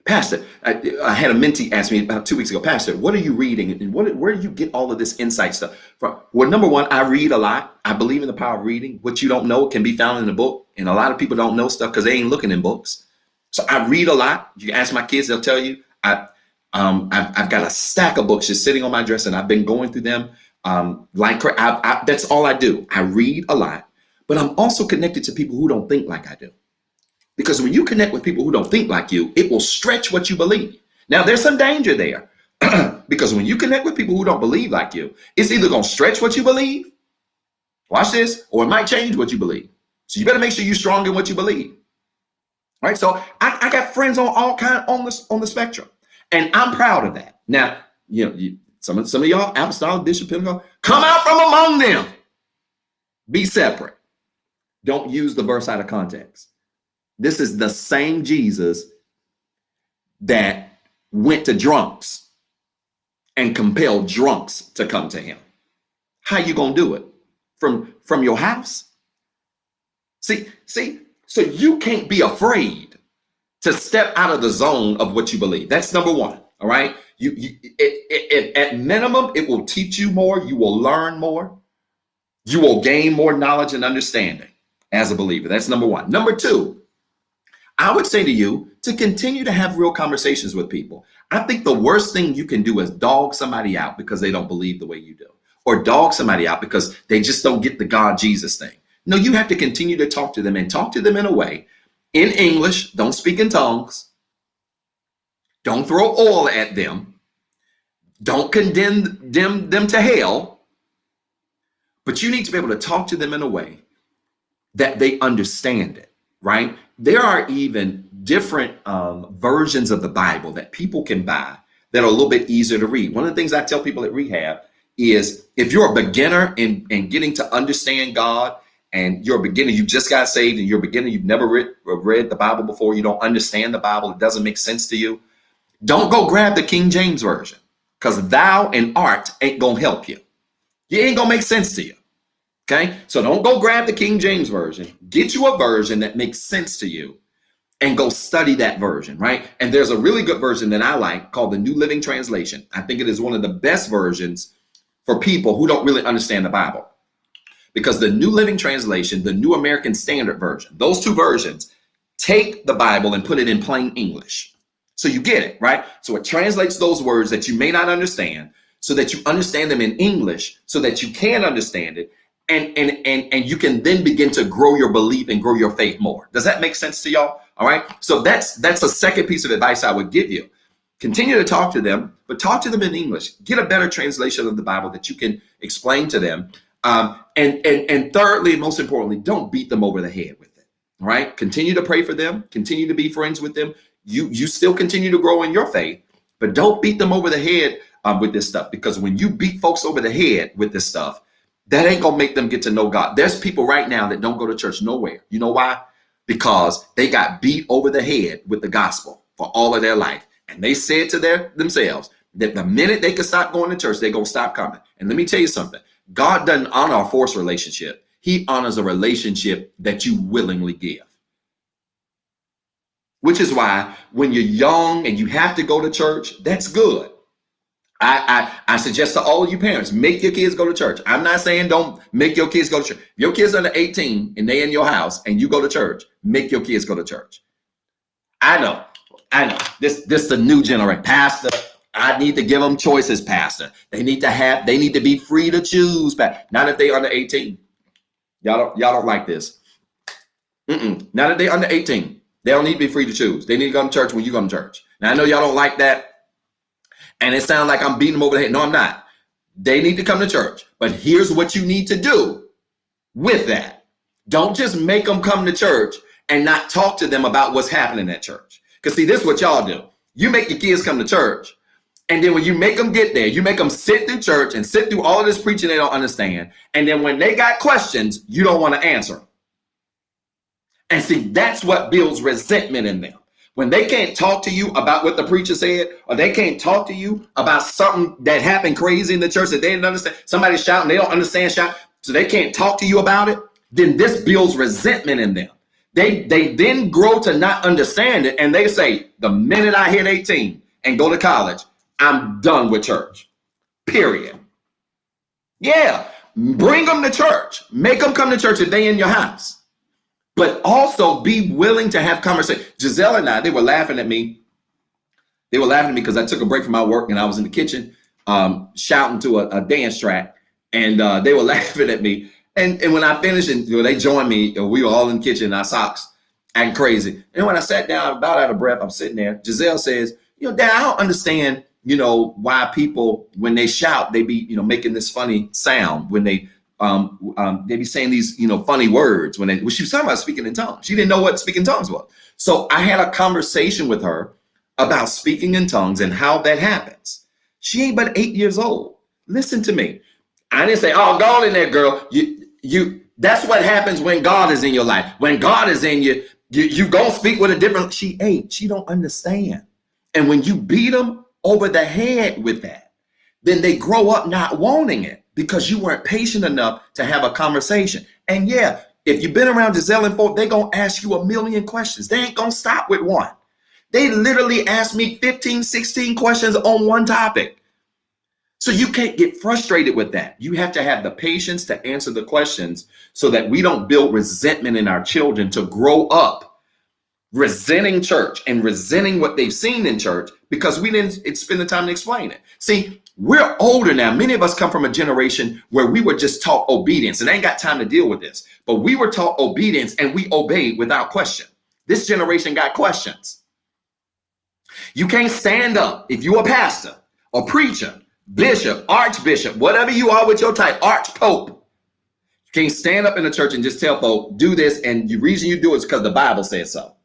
Pastor, I had a mentee ask me about 2 weeks ago, Pastor, what are you reading? And where do you get all of this insight stuff from? Well, number one, I read a lot. I believe in the power of reading. What you don't know can be found in a book. And a lot of people don't know stuff because they ain't looking in books. So I read a lot. You can ask my kids, they'll tell you. I've got a stack of books just sitting on my dresser and I've been going through them. That's all I do. I read a lot, but I'm also connected to people who don't think like I do. Because when you connect with people who don't think like you, it will stretch what you believe. Now, there's some danger there because when you connect with people who don't believe like you, it's either going to stretch what you believe, watch this, or it might change what you believe. So you better make sure you're strong in what you believe. Right? So I got friends on all kind on the spectrum, and I'm proud of that. Now, some of y'all apostolic, bishop, Pentecost, come out from among them. Be separate. Don't use the verse out of context. This is the same Jesus that went to drunks and compelled drunks to come to him. How you gonna do it? From your house? See, so you can't be afraid to step out of the zone of what you believe. That's number one. All right. At minimum, it will teach you more. You will learn more. You will gain more knowledge and understanding as a believer. That's number one. Number two, I would say to you to continue to have real conversations with people. I think the worst thing you can do is dog somebody out because they don't believe the way you do, or dog somebody out because they just don't get the God Jesus thing. No, you have to continue to talk to them, and talk to them in a way in English. Don't speak in tongues. Don't throw oil at them. Don't condemn them to hell. But you need to be able to talk to them in a way that they understand it, right? There are even different versions of the Bible that people can buy that are a little bit easier to read. One of the things I tell people at Rehab is, if you're a beginner in getting to understand God, and you're a beginner, you just got saved, and you're a beginner, you've never read the Bible before, you don't understand the Bible, it doesn't make sense to you, don't go grab the King James Version, because thou and art ain't gonna help you. It ain't gonna make sense to you. Okay, so don't go grab the King James Version. Get you a version that makes sense to you and go study that version, right? And there's a really good version that I like called the New Living Translation. I think it is one of the best versions for people who don't really understand the Bible, because the New Living Translation, the New American Standard Version, those two versions take the Bible and put it in plain English. So you get it, right? So it translates those words that you may not understand so that you understand them in English so that you can understand it. And you can then begin to grow your belief and grow your faith more. Does that make sense to y'all? All right. So that's a second piece of advice I would give you. Continue to talk to them, but talk to them in English. Get a better translation of the Bible that you can explain to them. And thirdly, most importantly, don't beat them over the head with it. All right. Continue to pray for them. Continue to be friends with them. You still continue to grow in your faith, but don't beat them over the head with this stuff, because when you beat folks over the head with this stuff, that ain't gonna make them get to know God. There's people right now that don't go to church nowhere. You know why? Because they got beat over the head with the gospel for all of their life. And they said to themselves that the minute they could stop going to church, they're gonna stop coming. And let me tell you something. God doesn't honor a forced relationship. He honors a relationship that you willingly give. Which is why when you're young and you have to go to church, that's good. I suggest to all of you parents, make your kids go to church. I'm not saying don't make your kids go to church. If your kids are under 18 and they in your house and you go to church, make your kids go to church. I know. This the new generation. Pastor, I need to give them choices, Pastor. They need to be free to choose. Not if they under 18. Y'all don't like this. Not if they under 18. They don't need to be free to choose. They need to go to church when you go to church. Now I know y'all don't like that. And it sounds like I'm beating them over the head. No, I'm not. They need to come to church. But here's what you need to do with that. Don't just make them come to church and not talk to them about what's happening at church. Because see, this is what y'all do. You make your kids come to church. And then when you make them get there, you make them sit through church and sit through all of this preaching they don't understand. And then when they got questions, you don't want to answer them. And see, that's what builds resentment in them. When they can't talk to you about what the preacher said, or they can't talk to you about something that happened crazy in the church that they didn't understand, somebody shouting, they don't understand shout, so they can't talk to you about it, then this builds resentment in them. They then grow to not understand it, and they say, the minute I hit 18 and go to college, I'm done with church, period. Yeah, bring them to church. Make them come to church if they in your house. But also be willing to have conversation. Giselle and I, they were laughing at me. They were laughing at me because I took a break from my work and I was in the kitchen shouting to a dance track. And they were laughing at me. And when I finished and they joined me, we were all in the kitchen in our socks acting crazy. And when I sat down, about out of breath, I'm sitting there. Giselle says, Dad, I don't understand, why people, when they shout, they be, making this funny sound when they they be saying these, funny words when she was talking about speaking in tongues. She didn't know what speaking tongues was. So I had a conversation with her about speaking in tongues and how that happens. She ain't but 8 years old. Listen to me. I didn't say, oh, go on in there, girl. That's what happens when God is in your life. When God is in you, you gonna speak with a different. She don't understand. And when you beat them over the head with that, then they grow up not wanting it because you weren't patient enough to have a conversation. And yeah, if you've been around Giselle and folk, they're gonna ask you a million questions. They ain't gonna stop with one. They literally asked me 15, 16 questions on one topic. So you can't get frustrated with that. You have to have the patience to answer the questions so that we don't build resentment in our children to grow up resenting church and resenting what they've seen in church because we didn't spend the time to explain it. See, we're older now. Many of us come from a generation where we were just taught obedience, and I ain't got time to deal with this, but we were taught obedience and we obeyed without question. This generation got questions. You can't stand up if you're a pastor or preacher, bishop, archbishop, whatever you are with your type, archpope. You can't stand up in the church and just tell folk, do this, and the reason you do it is because the Bible says so.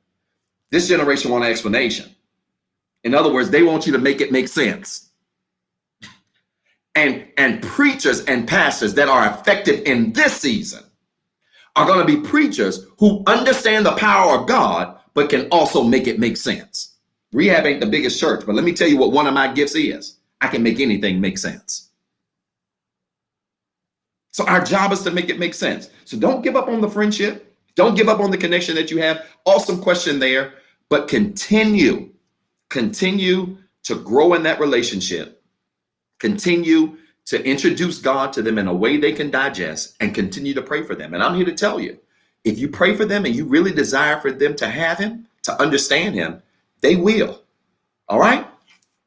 This generation want an explanation. In other words, they want you to make it make sense. And preachers and pastors that are effective in this season are going to be preachers who understand the power of God, but can also make it make sense. Rehab ain't the biggest church, but let me tell you what one of my gifts is. I can make anything make sense. So our job is to make it make sense. So don't give up on the friendship. Don't give up on the connection that you have. Awesome question there, but continue to grow in that relationship. Continue to introduce God to them in a way they can digest and continue to pray for them. And I'm here to tell you, if you pray for them and you really desire for them to have him, to understand him, they will. All right,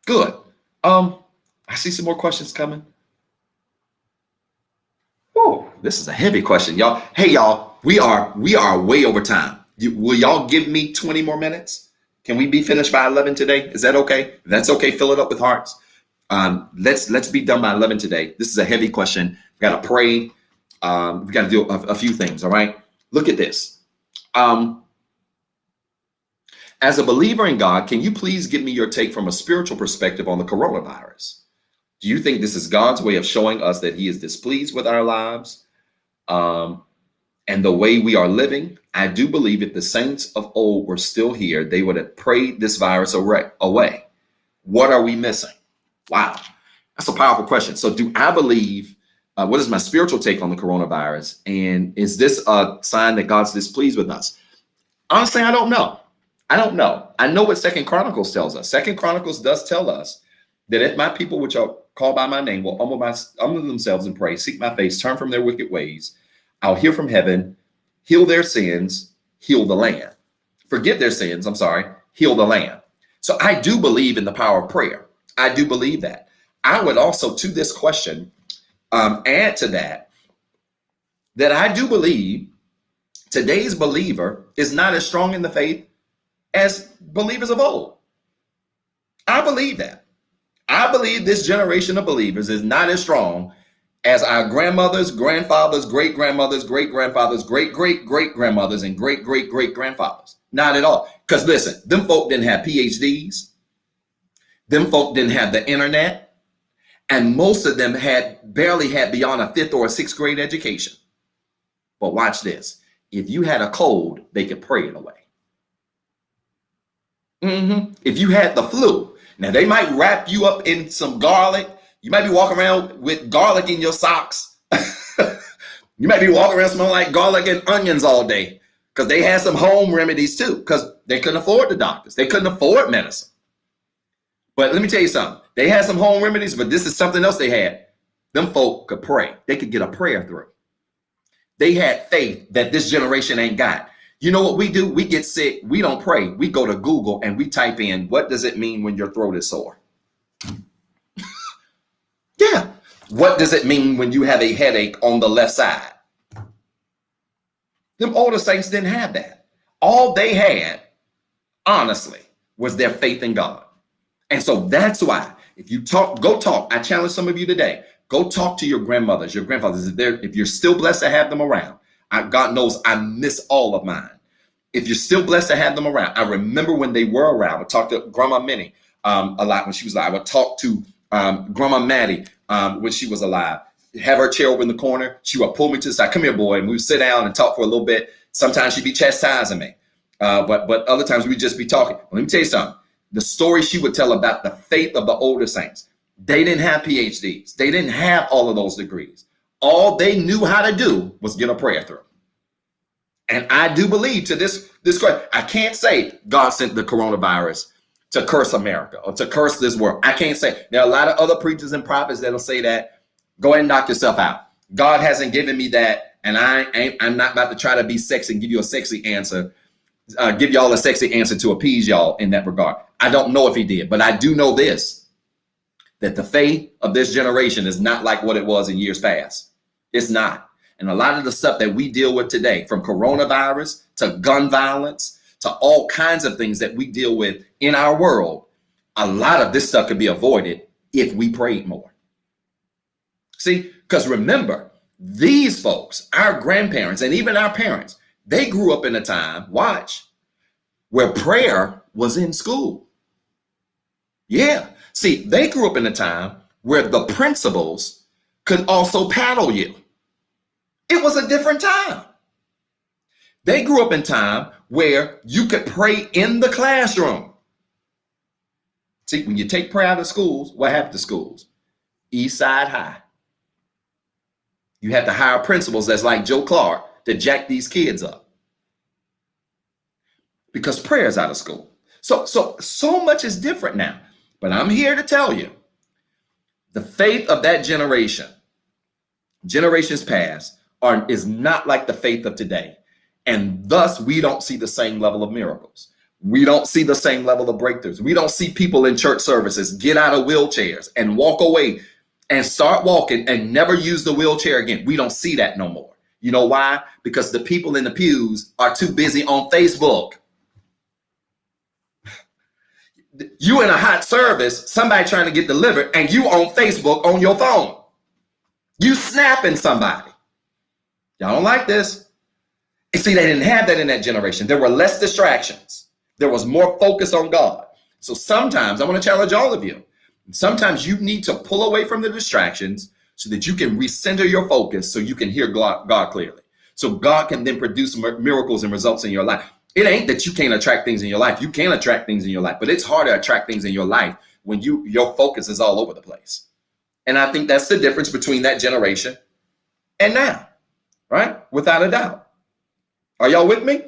good. I see some more questions coming. Oh, this is a heavy question, y'all. Hey, y'all, we are way over time. Will y'all give me 20 more minutes? Can we be finished by 11 today? Is that okay? If that's okay, fill it up with hearts. Let's be done by 11 today. This is a heavy question. We got to pray. We got to do a few things. All right. Look at this. As a believer in God, can you please give me your take from a spiritual perspective on the coronavirus? Do you think this is God's way of showing us that he is displeased with our lives and the way we are living? I do believe if the saints of old were still here, they would have prayed this virus away. What are we missing? Wow, that's a powerful question. So do I believe, what is my spiritual take on the coronavirus? And is this a sign that God's displeased with us? Honestly, I don't know. I know what 2 Chronicles tells us. 2 Chronicles does tell us that if my people, which are called by my name, will humble themselves and pray, seek my face, turn from their wicked ways, I'll hear from heaven, heal their sins, heal the land. Forgive their sins, heal the land. So I do believe in the power of prayer. I do believe that. I would also, to this question, add to that I do believe today's believer is not as strong in the faith as believers of old. I believe that. I believe this generation of believers is not as strong as our grandmothers, grandfathers, great-grandmothers, great-grandfathers, great-great-great-grandmothers, and great-great-great-grandfathers. Not at all. Because listen, them folk didn't have PhDs. Them folk didn't have the internet. And most of them barely had beyond a 5th or a 6th grade education. But watch this. If you had a cold, they could pray it away. If you had the flu, now they might wrap you up in some garlic. You might be walking around with garlic in your socks. You might be walking around smelling like garlic and onions all day because they had some home remedies too because they couldn't afford the doctors. They couldn't afford medicine. But let me tell you something. They had some home remedies, but this is something else they had. Them folk could pray. They could get a prayer through. They had faith that this generation ain't got. You know what we do? We get sick. We don't pray. We go to Google and we type in, what does it mean when your throat is sore? Yeah. What does it mean when you have a headache on the left side? Them older saints didn't have that. All they had, honestly, was their faith in God. And so that's why if you go talk, I challenge some of you today, Go talk to your grandmothers, your grandfathers. If you're still blessed to have them around, God knows I miss all of mine. If you're still blessed to have them around, I remember when they were around. I would talk to Grandma Minnie a lot when she was alive. I would talk to Grandma Maddie when she was alive. Have her chair over in the corner. She would pull me to the side. Come here, boy. And we would sit down and talk for a little bit. Sometimes she'd be chastising me. But other times we'd just be talking. Well, let me tell you something. The story she would tell about the faith of the older saints. They didn't have PhDs. They didn't have all of those degrees. All they knew how to do was get a prayer through. And I do believe to this question, I can't say God sent the coronavirus to curse America or to curse this world. I can't say. There are a lot of other preachers and prophets that'll say that. Go ahead and knock yourself out. God hasn't given me that, and I'm not about to try to be sexy and give you a sexy answer, give y'all a sexy answer to appease y'all in that regard. I don't know if he did, but I do know this, that the faith of this generation is not like what it was in years past. It's not. And a lot of the stuff that we deal with today, from coronavirus to gun violence to all kinds of things that we deal with in our world, a lot of this stuff could be avoided if we prayed more. See, because remember, these folks, our grandparents and even our parents, they grew up in a time, watch, where prayer was in school. Yeah. See, they grew up in a time where the principals could also paddle you. It was a different time. They grew up in time where you could pray in the classroom. See, when you take prayer out of schools, what happened to schools? East Side High. You have to hire principals that's like Joe Clark to jack these kids up. Because prayer is out of school. So much is different now. But I'm here to tell you, the faith of that generation, generations past, is not like the faith of today. And thus, we don't see the same level of miracles. We don't see the same level of breakthroughs. We don't see people in church services get out of wheelchairs and walk away and start walking and never use the wheelchair again. We don't see that no more. You know why? Because the people in the pews are too busy on Facebook. You in a hot service, somebody trying to get delivered, and you on Facebook on your phone. You snapping somebody. Y'all don't like this. And see, they didn't have that in that generation. There were less distractions. There was more focus on God. So sometimes I want to challenge all of you. Sometimes you need to pull away from the distractions so that you can recenter your focus so you can hear God clearly. So God can then produce miracles and results in your life. It ain't that you can't attract things in your life. You can attract things in your life, but it's hard to attract things in your life when your focus is all over the place. And I think that's the difference between that generation and now, right? Without a doubt. Are y'all with me?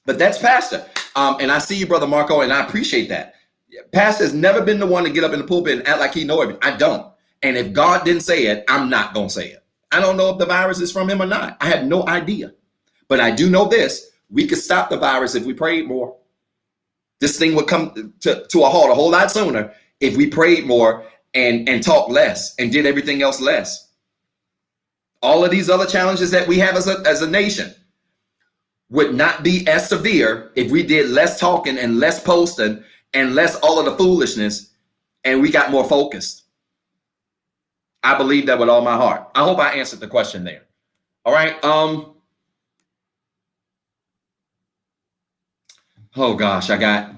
But that's Pastor. And I see you, Brother Marco, and I appreciate that. Pastor has never been the one to get up in the pulpit and act like he knows everything. I don't. And if God didn't say it, I'm not going to say it. I don't know if the virus is from him or not. I have no idea. But I do know this. We could stop the virus if we prayed more. This thing would come to a halt a whole lot sooner if we prayed more and talked less and did everything else less. All of these other challenges that we have as a nation would not be as severe if we did less talking and less posting and less all of the foolishness, and we got more focused. I believe that with all my heart. I hope I answered the question there. All right. Oh gosh, I got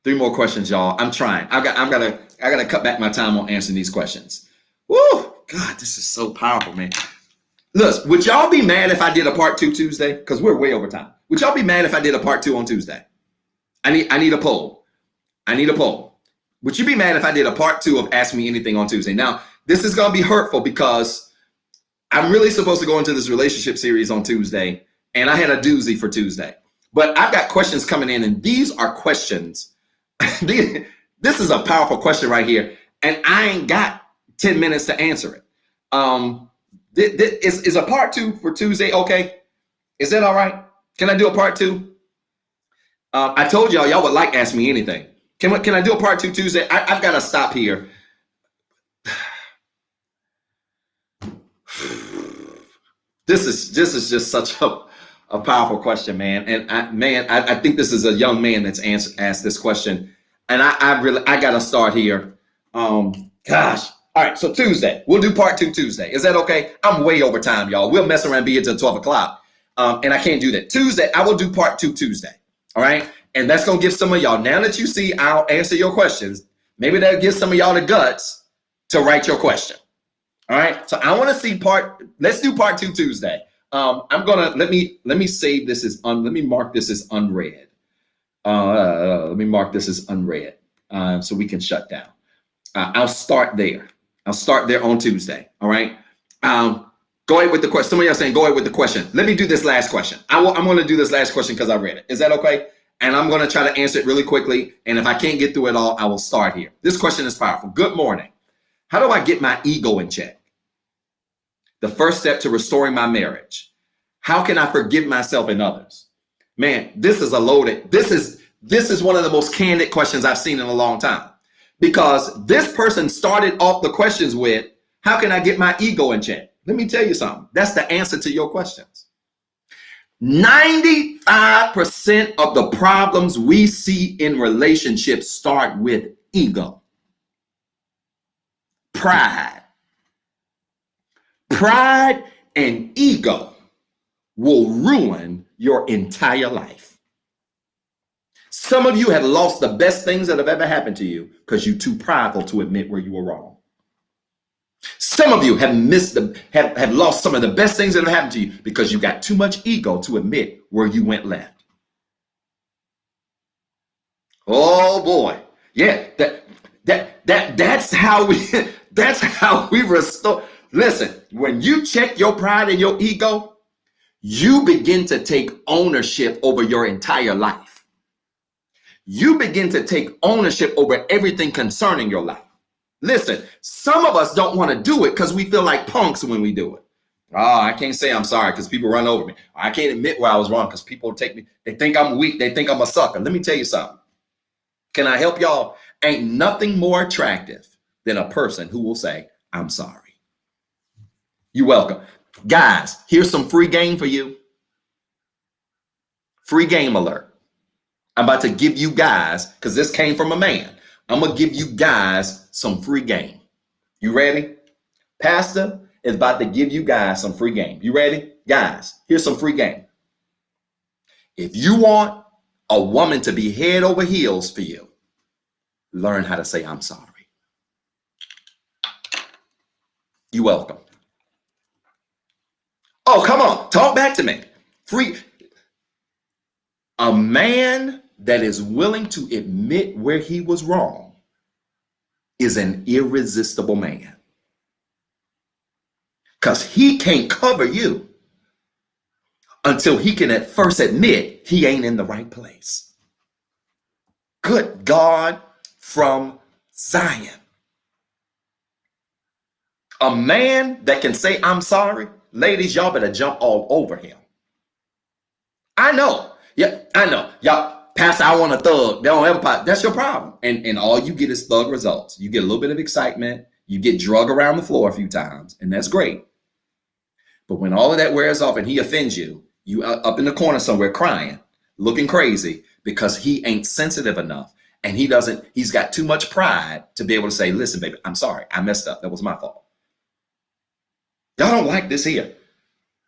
3 more questions, y'all. I'm trying. I gotta cut back my time on answering these questions. Woo! God, this is so powerful, man. Look, would y'all be mad if I did a part 2 Tuesday? Because we're way over time. Would y'all be mad if I did a part 2 on Tuesday? I need a poll. I need a poll. Would you be mad if I did a part 2 of Ask Me Anything on Tuesday? Now, this is going to be hurtful because I'm really supposed to go into this relationship series on Tuesday, and I had a doozy for Tuesday. But I've got questions coming in, and these are questions. This is a powerful question right here, and I ain't got 10 minutes to answer it. Is a part 2 for Tuesday okay? Is that all right? Can I do a part 2? I told y'all would like Ask Me Anything. Can I do a part 2 Tuesday? I've got to stop here. This is just such a powerful question, man. And I think this is a young man that's asked this question. And I got to start here. Gosh, All right, so Tuesday, we'll do part 2 Tuesday. Is that okay? I'm way over time, y'all. We'll mess around and be here till 12 o'clock. And I can't do that. Tuesday, I will do part 2 Tuesday. All right. And that's going to give some of y'all, now that you see I'll answer your questions, maybe that'll give some of y'all the guts to write your question. All right. So I want to see let's do part 2 Tuesday. I'm going to, let me save this as, let me mark this as unread. Let me mark this as unread so we can shut down. I'll start there. I'll start there on Tuesday. All right. Go ahead with the question. Some of y'all saying go ahead with the question. Let me do this last question. I'm going to do this last question because I read it. Is that okay? And I'm going to try to answer it really quickly. And if I can't get through it all, I will start here. This question is powerful. Good morning. How do I get my ego in check? The first step to restoring my marriage. How can I forgive myself and others? Man, this is a loaded. This is one of the most candid questions I've seen in a long time, because this person started off the questions with, how can I get my ego in check? Let me tell you something. That's the answer to your questions. 95% of the problems we see in relationships start with ego. Pride. Pride and ego will ruin your entire life. Some of you have lost the best things that have ever happened to you because you're too prideful to admit where you were wrong. Some of you have have lost some of the best things that have happened to you because you got too much ego to admit where you went left. Oh boy. Yeah, that's how we restore. Listen, when you check your pride and your ego, you begin to take ownership over your entire life. You begin to take ownership over everything concerning your life. Listen, some of us don't want to do it because we feel like punks when we do it. Oh, I can't say I'm sorry because people run over me. I can't admit where I was wrong because people take me. They think I'm weak. They think I'm a sucker. Let me tell you something. Can I help y'all? Ain't nothing more attractive than a person who will say, I'm sorry. You're welcome. Guys, here's some free game for you. Free game alert. I'm about to give you guys, because this came from a man. I'm going to give you guys some free game. You ready? Pastor is about to give you guys some free game. You ready? Guys, here's some free game. If you want a woman to be head over heels for you, learn how to say, I'm sorry. You're welcome. Oh, come on. Talk back to me. Free. A man that is willing to admit where he was wrong is an irresistible man, because he can't cover you until he can at first admit he ain't in the right place. Good God from Zion. A man that can say, I'm sorry, ladies, y'all better jump all over him. I know. Yeah, I know. Y'all, Pastor, I want a thug. They don't have a pot. That's your problem. And all you get is thug results. You get a little bit of excitement. You get drug around the floor a few times, and that's great. But when all of that wears off and he offends you, you up in the corner somewhere crying, looking crazy because he ain't sensitive enough. And he's got too much pride to be able to say, listen, baby, I'm sorry. I messed up. That was my fault. Y'all don't like this here.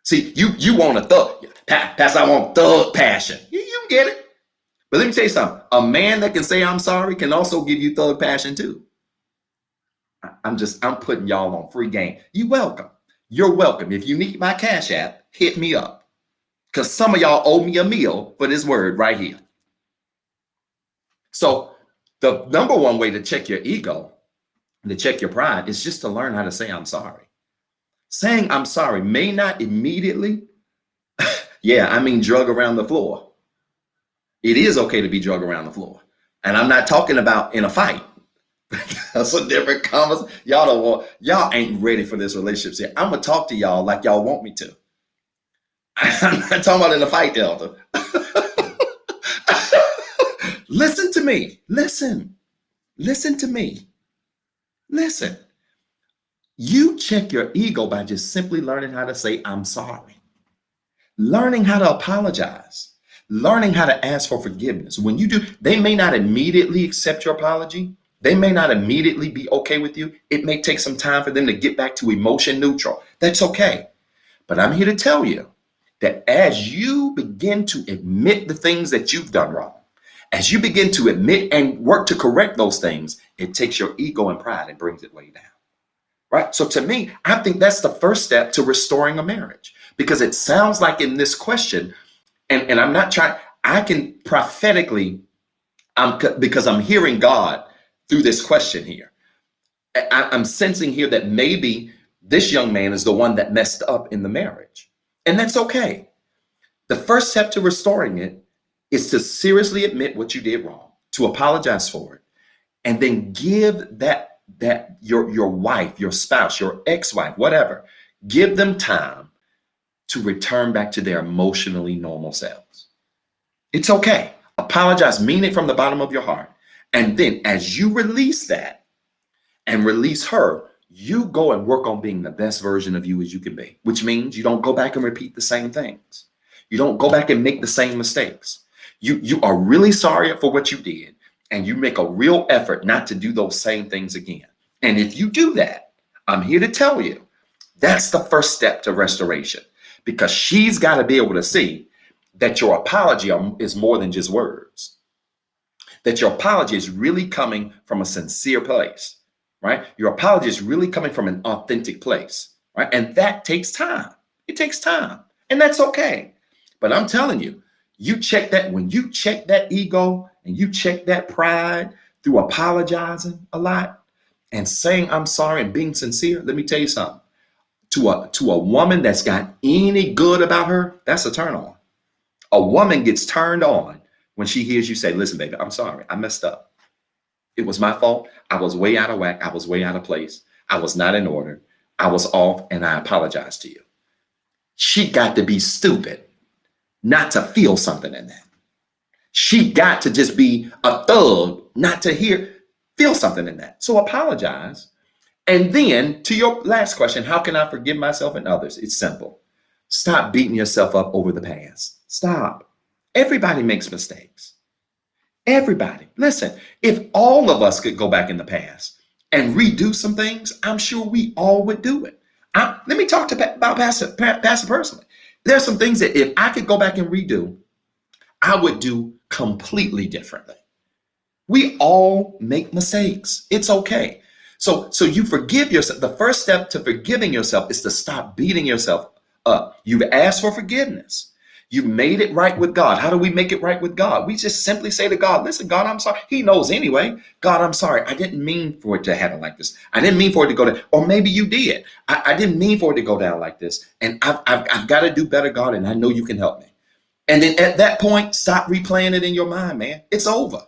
See, you want a thug. Pastor, I want thug passion. You get it. But let me tell you something. A man that can say I'm sorry can also give you thug passion too. I'm putting y'all on free game. You're welcome. You're welcome. If you need my Cash App, hit me up. Because some of y'all owe me a meal for this word right here. So the number one way to check your ego, to check your pride, is just to learn how to say I'm sorry. Saying I'm sorry may not immediately, drug around the floor. It is okay to be drug around the floor. And I'm not talking about in a fight. That's a different conversation. Y'all ain't ready for this relationship yet. I'm going to talk to y'all like y'all want me to. I'm not talking about in a fight, Elder. Listen to me. Listen to me. Listen. You check your ego by just simply learning how to say, I'm sorry. Learning how to apologize. Learning how to ask for forgiveness. When you do, they may not immediately accept your apology, They may not immediately be okay with you. It may take some time for them to get back to emotion neutral. That's okay. But I'm here to tell you that as you begin to admit the things that you've done wrong, as you begin to admit and work to correct those things, it takes your ego and pride and brings it way down. Right? So to me, I think that's the first step to restoring a marriage, because it sounds like in this question, and I'm not trying, I can prophetically, because I'm hearing God through this question here. I'm sensing here that maybe this young man is the one that messed up in the marriage. And that's okay. The first step to restoring it is to seriously admit what you did wrong, to apologize for it, and then give that your wife, your spouse, your ex-wife, whatever, give them time to return back to their emotionally normal selves. It's okay. Apologize, mean it from the bottom of your heart. And then as you release that and release her, you go and work on being the best version of you as you can be, which means you don't go back and repeat the same things. You don't go back and make the same mistakes. You are really sorry for what you did, and you make a real effort not to do those same things again. And if you do that, I'm here to tell you, that's the first step to restoration, because she's got to be able to see that your apology is more than just words, that your apology is really coming from a sincere place, right? Your apology is really coming from an authentic place, right? And that takes time. It takes time, and that's okay. But I'm telling you, you check that, when you check that ego and you check that pride through apologizing a lot and saying I'm sorry and being sincere, let me tell you something. To a woman that's got any good about her, that's a turn on. A woman gets turned on when she hears you say, listen, baby, I'm sorry. I messed up. It was my fault. I was way out of whack. I was way out of place. I was not in order. I was off, and I apologize to you. She got to be stupid not to feel something in that. She got to just be a thug not to feel something in that. So apologize. And then to your last question, how can I forgive myself and others? It's simple. Stop beating yourself up over the past. Stop. Everybody makes mistakes. Everybody. Listen, if all of us could go back in the past and redo some things, I'm sure we all would do it. Let me talk about Pastor personally. There's some things that if I could go back and redo, I would do completely differently. We all make mistakes. It's okay. So you forgive yourself. The first step to forgiving yourself is to stop beating yourself up. You've asked for forgiveness. You've made it right with God. How do we make it right with God? We just simply say to God, listen, God, I'm sorry. He knows anyway. God, I'm sorry. I didn't mean for it to happen like this. I didn't mean for it to go down. Or maybe you did. I didn't mean for it to go down like this. And I've got to do better, God, and I know you can help me. And then at that point, stop replaying it in your mind, man. It's over.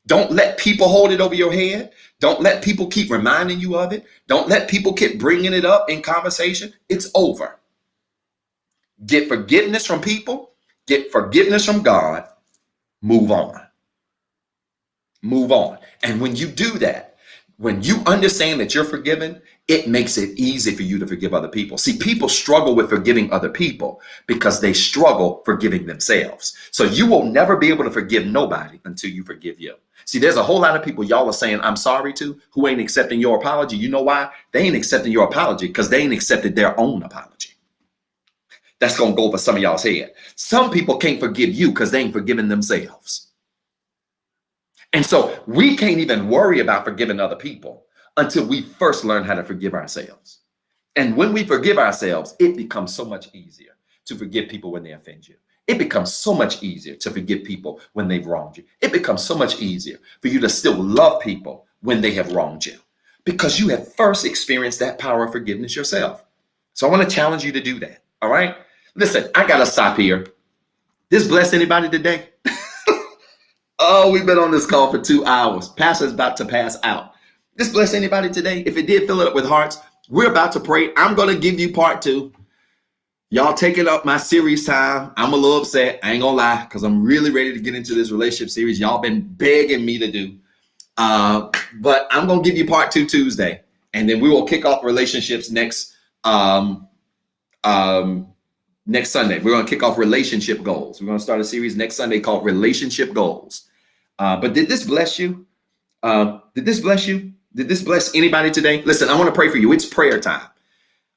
Don't let people hold it over your head. Don't let people keep reminding you of it. Don't let people keep bringing it up in conversation. It's over. Get forgiveness from people. Get forgiveness from God. Move on. Move on. And when you do that, when you understand that you're forgiven, it makes it easy for you to forgive other people. See, people struggle with forgiving other people because they struggle forgiving themselves. So you will never be able to forgive nobody until you forgive you. See, there's a whole lot of people y'all are saying I'm sorry to who ain't accepting your apology. You know why? They ain't accepting your apology because they ain't accepted their own apology. That's going to go over some of y'all's head. Some people can't forgive you because they ain't forgiven themselves. And so we can't even worry about forgiving other people until we first learn how to forgive ourselves. And when we forgive ourselves, it becomes so much easier to forgive people when they offend you. It becomes so much easier to forgive people when they've wronged you. It becomes so much easier for you to still love people when they have wronged you, because you have first experienced that power of forgiveness yourself. So I want to challenge you to do that. All right. Listen, I got to stop here. This bless anybody today? Oh, we've been on this call for 2 hours. Pastor's about to pass out. This bless anybody today? If it did, fill it up with hearts. We're about to pray. I'm going to give you part 2. Y'all taking up my series time. I'm a little upset. I ain't gonna lie, because I'm really ready to get into this relationship series y'all been begging me to do. But I'm gonna give you part 2 Tuesday, and then we will kick off relationships next Sunday. We're gonna kick off relationship goals. We're gonna start a series next Sunday called Relationship Goals. But did this bless you? Did this bless you? Did this bless anybody today? Listen, I want to pray for you. It's prayer time.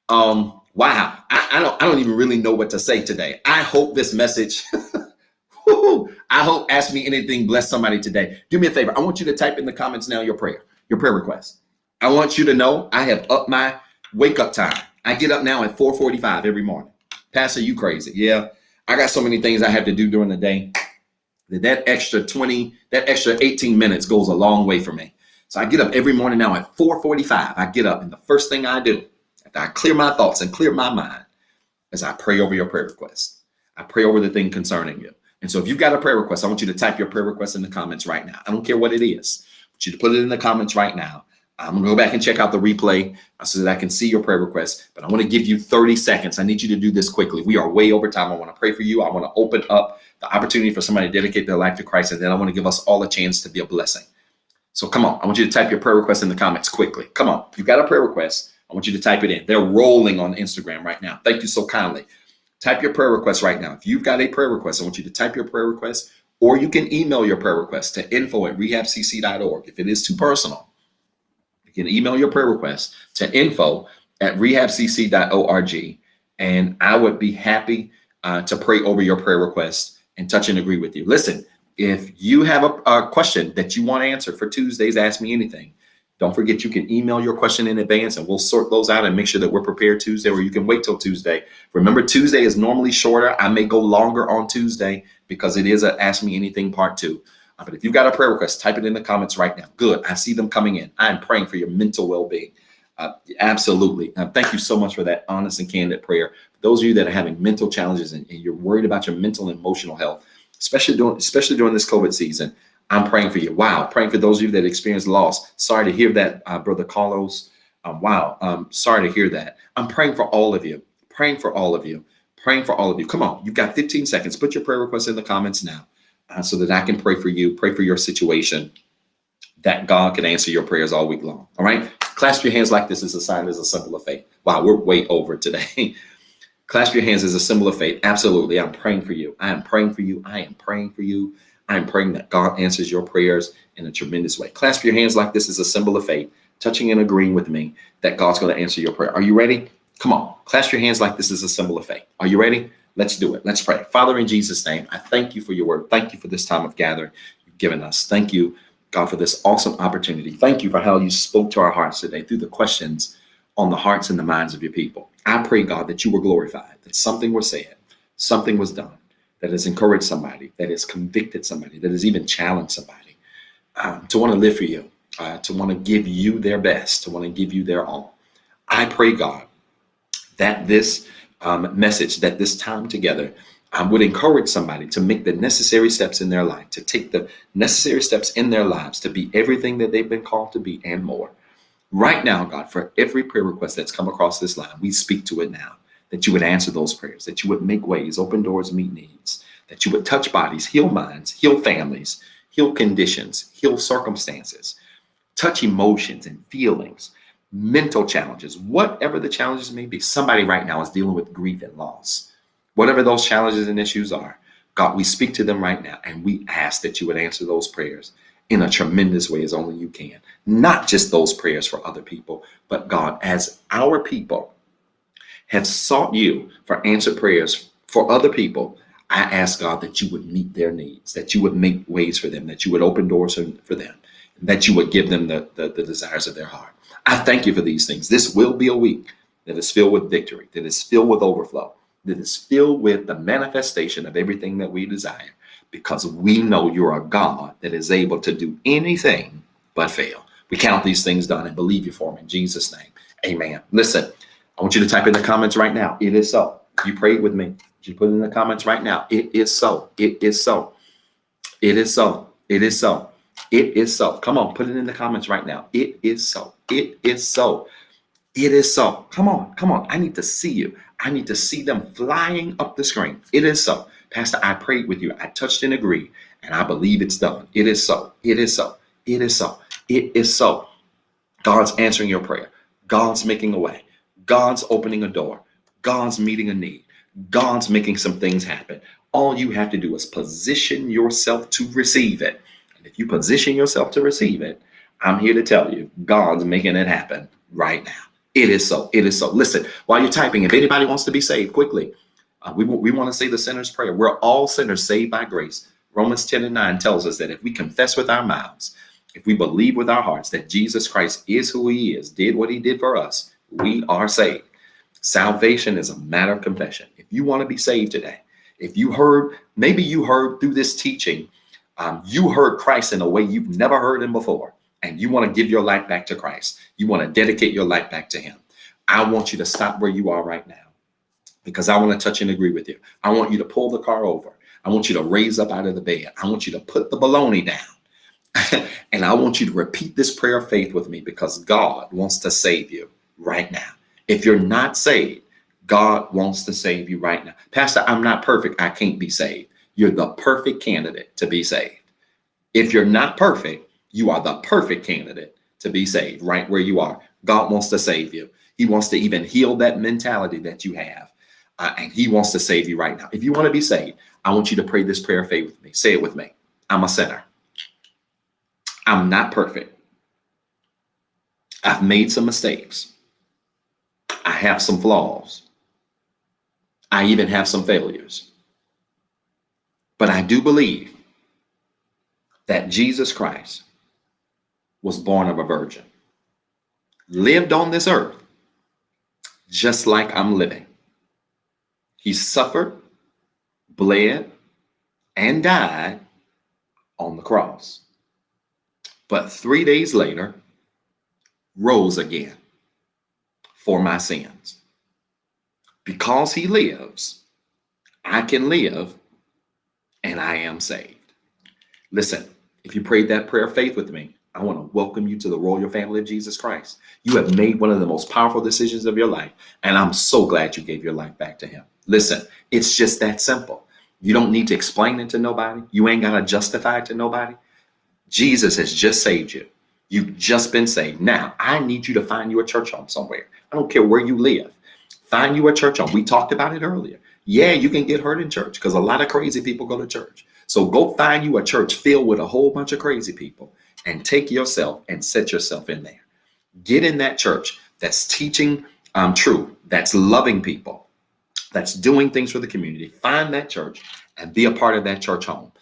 Wow. I don't even really know what to say today. I hope this message, I hope Ask Me Anything bless somebody today. Do me a favor. I want you to type in the comments now your prayer request. I want you to know I have upped my wake up time. I get up now at 4:45 every morning. Pastor, you crazy. Yeah. I got so many things I have to do during the day that extra 18 minutes goes a long way for me. So I get up every morning now at 4:45. I get up and the first thing I do after I clear my thoughts and clear my mind is I pray over your prayer request. I pray over the thing concerning you. And so if you've got a prayer request, I want you to type your prayer request in the comments right now. I don't care what it is. I want you to put it in the comments right now. I'm going to go back and check out the replay so that I can see your prayer request. But I want to give you 30 seconds. I need you to do this quickly. We are way over time. I want to pray for you. I want to open up the opportunity for somebody to dedicate their life to Christ. And then I want to give us all a chance to be a blessing. So come on. I want you to type your prayer request in the comments quickly. Come on. If you've got a prayer request, I want you to type it in. They're rolling on Instagram right now. Thank you so kindly. Type your prayer request right now. If you've got a prayer request, I want you to type your prayer request, or you can email your prayer request to info@rehabcc.org. If it is too personal, you can email your prayer request to info@rehabcc.org, and I would be happy to pray over your prayer request and touch and agree with you. Listen, if you have a question that you want answered for Tuesday's Ask Me Anything, don't forget you can email your question in advance and we'll sort those out and make sure that we're prepared Tuesday, or you can wait till Tuesday. Remember, Tuesday is normally shorter. I may go longer on Tuesday because it is a Ask Me Anything Part 2. But if you've got a prayer request, type it in the comments right now. Good. I see them coming in. I'm praying for your mental well-being. Absolutely. Thank you so much for that honest and candid prayer. For those of you that are having mental challenges and you're worried about your mental and emotional health, especially during this COVID season, I'm praying for you. Wow. Praying for those of you that experience loss. Sorry to hear that, Brother Carlos. Wow. Sorry to hear that. I'm praying for all of you. Praying for all of you. Praying for all of you. Come on. You've got 15 seconds. Put your prayer request in the comments now so that I can pray for you, pray for your situation, that God can answer your prayers all week long. All right. Clasp your hands like this as a sign, as a symbol of faith. Wow. We're way over today. Clasp your hands as a symbol of faith. Absolutely. I'm praying for you. I am praying for you. I am praying for you. I'm praying that God answers your prayers in a tremendous way. Clasp your hands like this as a symbol of faith, touching and agreeing with me that God's going to answer your prayer. Are you ready? Come on. Clasp your hands like this as a symbol of faith. Are you ready? Let's do it. Let's pray. Father, in Jesus' name, I thank you for your word. Thank you for this time of gathering you've given us. Thank you, God, for this awesome opportunity. Thank you for how you spoke to our hearts today through the questions on the hearts and the minds of your people. I pray, God, that you were glorified, that something was said, something was done, that has encouraged somebody, that has convicted somebody, that has even challenged somebody to want to live for you, to want to give you their best, to want to give you their all. I pray, God, that this message, that this time together would encourage somebody to make the necessary steps in their life, to take the necessary steps in their lives to be everything that they've been called to be and more. Right now, God, for every prayer request that's come across this line, we speak to it now. That you would answer those prayers, that you would make ways, open doors, meet needs, that you would touch bodies, heal minds, heal families, heal conditions, heal circumstances, touch emotions and feelings, mental challenges, whatever the challenges may be. Somebody right now is dealing with grief and loss. Whatever those challenges and issues are, God, we speak to them right now and we ask that you would answer those prayers in a tremendous way as only you can. Not just those prayers for other people, but God, as our people have sought you for answered prayers for other people, I ask, God, that you would meet their needs, that you would make ways for them, that you would open doors for them, that you would give them the desires of their heart. I thank you for these things. This will be a week that is filled with victory, that is filled with overflow, that is filled with the manifestation of everything that we desire, because we know you're a God that is able to do anything but fail. We count these things done and believe you for them in Jesus' name. Amen. Listen, I want you to type in the comments right now. It is so. You prayed with me. You put it in the comments right now. It is so. It is so. It is so. It is so. It is so. Come on, put it in the comments right now. It is so. It is so. It is so. Come on. Come on. I need to see you. I need to see them flying up the screen. It is so. Pastor, I prayed with you. I touched and agreed, and I believe it's done. It is so. It is so. It is so. It is so. God's answering your prayer. God's making a way. God's opening a door. God's meeting a need. God's making some things happen. All you have to do is position yourself to receive it. And if you position yourself to receive it, I'm here to tell you, God's making it happen right now. It is so. It is so. Listen, while you're typing, if anybody wants to be saved quickly, we want to say the sinner's prayer. We're all sinners saved by grace. Romans 10:9 tells us that if we confess with our mouths, if we believe with our hearts that Jesus Christ is who he is, did what he did for us, we are saved. Salvation is a matter of confession. If you want to be saved today, if you heard, maybe you heard through this teaching, you heard Christ in a way you've never heard him before, and you want to give your life back to Christ. You want to dedicate your life back to him. I want you to stop where you are right now, because I want to touch and agree with you. I want you to pull the car over. I want you to raise up out of the bed. I want you to put the baloney down. And I want you to repeat this prayer of faith with me, because God wants to save you right now. If you're not saved, God wants to save you right now. Pastor, I'm not perfect. I can't be saved. You're the perfect candidate to be saved. If you're not perfect, you are the perfect candidate to be saved right where you are. God wants to save you. He wants to even heal that mentality that you have. And he wants to save you right now. If you want to be saved, I want you to pray this prayer of faith with me. Say it with me. I'm a sinner. I'm not perfect. I've made some mistakes. I have some flaws. I even have some failures. But I do believe that Jesus Christ was born of a virgin, lived on this earth just like I'm living. He suffered, bled, and died on the cross. But 3 days later, rose again for my sins. Because he lives, I can live, and I am saved. Listen, if you prayed that prayer of faith with me, I want to welcome you to the royal family of Jesus Christ. You have made one of the most powerful decisions of your life, and I'm so glad you gave your life back to him. Listen, it's just that simple. You don't need to explain it to nobody. You ain't got to justify it to nobody. Jesus has just saved you. You've just been saved. Now, I need you to find you a church home somewhere. I don't care where you live. Find you a church home. We talked about it earlier. Yeah, you can get hurt in church because a lot of crazy people go to church. So go find you a church filled with a whole bunch of crazy people and take yourself and set yourself in there. Get in that church that's teaching truth, that's loving people, that's doing things for the community. Find that church and be a part of that church home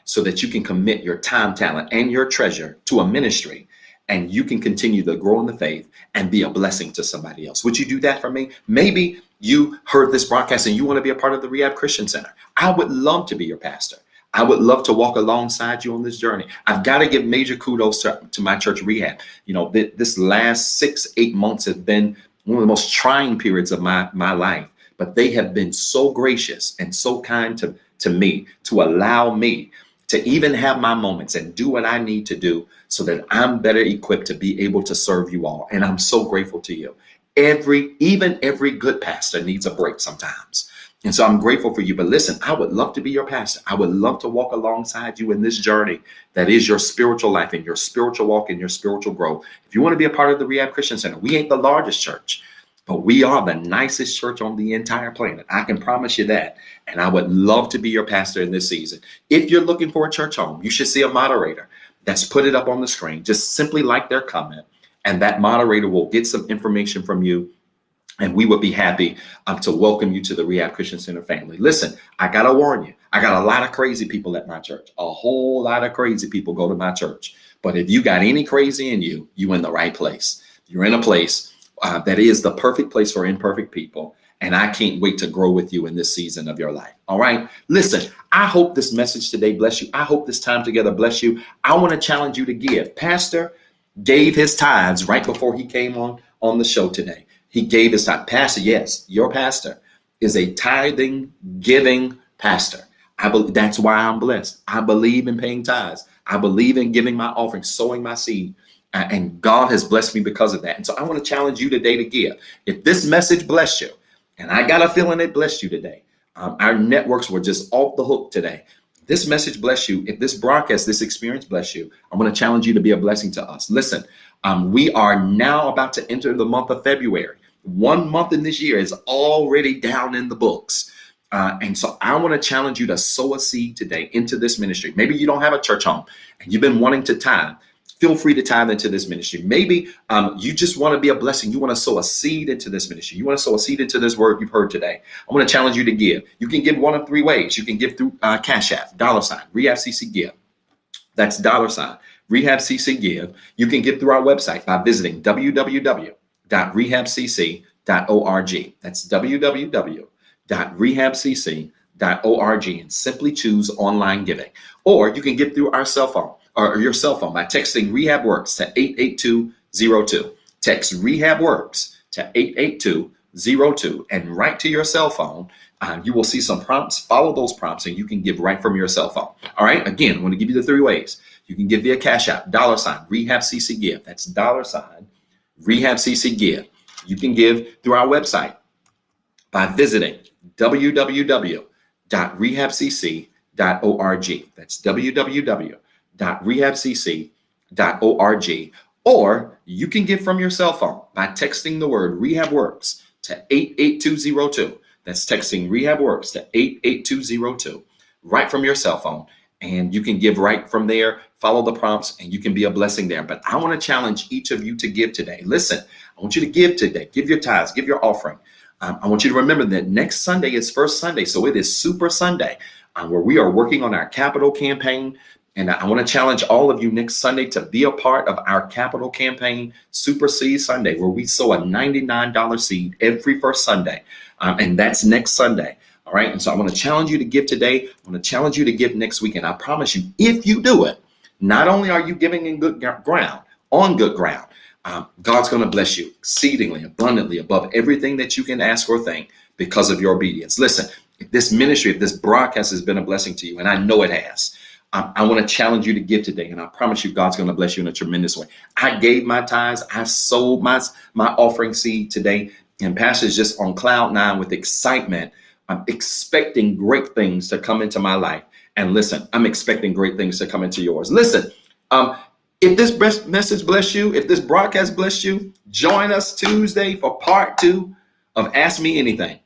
so that you can commit your time, talent, and your treasure to a ministry, and you can continue to grow in the faith and be a blessing to somebody else. Would you do that for me? Maybe you heard this broadcast and you want to be a part of the Rehab Christian Center. I would love to be your pastor. I would love to walk alongside you on this journey. I've got to give major kudos to my church, Rehab. You know, this last 6-8 months have been one of the most trying periods of my life, but they have been so gracious and so kind to me, to allow me to even have my moments and do what I need to do so that I'm better equipped to be able to serve you all. And I'm so grateful to you. Even every good pastor needs a break sometimes. And so I'm grateful for you. But listen, I would love to be your pastor. I would love to walk alongside you in this journey that is your spiritual life and your spiritual walk and your spiritual growth. If you want to be a part of the Rehab Christian Center, we ain't the largest church, but we are the nicest church on the entire planet. I can promise you that. And I would love to be your pastor in this season. If you're looking for a church home, you should see a moderator that's put it up on the screen. Just simply like their comment, and that moderator will get some information from you. And we would be happy to welcome you to the Rehab Christian Center family. Listen, I got to warn you, I got a lot of crazy people at my church. A whole lot of crazy people go to my church. But if you got any crazy in you, you're in the right place. You're in a place that is the perfect place for imperfect people. And I can't wait to grow with you in this season of your life. All right. Listen, I hope this message today bless you. I hope this time together bless you. I want to challenge you to give. Pastor gave his tithes right before he came on the show today. He gave his tithe. Pastor, yes, your pastor is a tithing, giving pastor. I believe that's why I'm blessed. I believe in paying tithes. I believe in giving my offering, sowing my seed. And God has blessed me because of that. And so I want to challenge you today to give. If this message blessed you, and I got a feeling it blessed you today, our networks were just off the hook today. This message bless you. If this broadcast, this experience bless you, I'm going to challenge you to be a blessing to us. Listen, we are now about to enter the month of February. 1 month in this year is already down in the books. And so I want to challenge you to sow a seed today into this ministry. Maybe you don't have a church home and you've been wanting to tithe. feel free to tithe into this ministry. Maybe you just want to be a blessing. You want to sow a seed into this ministry. You want to sow a seed into this word you've heard today. I want to challenge you to give. You can give one of three ways. You can give through CashAPP, $REHABCCGIVE. That's $REHABCCGIVE. You can give through our website by visiting www.rehabcc.org. That's www.rehabcc.org and simply choose online giving. Or you can give through our cell phone or your cell phone by texting REHABWORKS to 88202. Text REHABWORKS to 88202 and right to your cell phone. You will see some prompts. Follow those prompts and you can give right from your cell phone. All right. Again, I want to give you the three ways. You can give via CashAPP, $REHABCCGIVE. That's $REHABCCGIVE. You can give through our website by visiting www.rehabcc.org. That's www.rehabcc.org. Or you can give from your cell phone by texting the word REHABWORKS to 88202. That's texting REHABWORKS to 88202 right from your cell phone. And you can give right from there, follow the prompts, and you can be a blessing there. But I want to challenge each of you to give today. Listen, I want you to give today. Give your tithes, give your offering. I want you to remember that next Sunday is First Sunday. So it is Super Sunday where we are working on our capital campaign. And I want to challenge all of you next Sunday to be a part of our capital campaign, Super Seed Sunday, where we sow a $99 seed every first Sunday. And that's next Sunday. All right. And so I want to challenge you to give today. I want to challenge you to give next week. And I promise you, if you do it, not only are you giving in good ground, on good ground, God's going to bless you exceedingly, abundantly above everything that you can ask or think because of your obedience. Listen, if this ministry, if this broadcast has been a blessing to you, and I know it has, I want to challenge you to give today. And I promise you, God's going to bless you in a tremendous way. I gave my tithes. I sold my offering seed today. And Pastor's just on cloud nine with excitement. I'm expecting great things to come into my life. And listen, I'm expecting great things to come into yours. Listen, if this message bless you, if this broadcast bless you, join us Tuesday for part 2 of Ask Me Anything.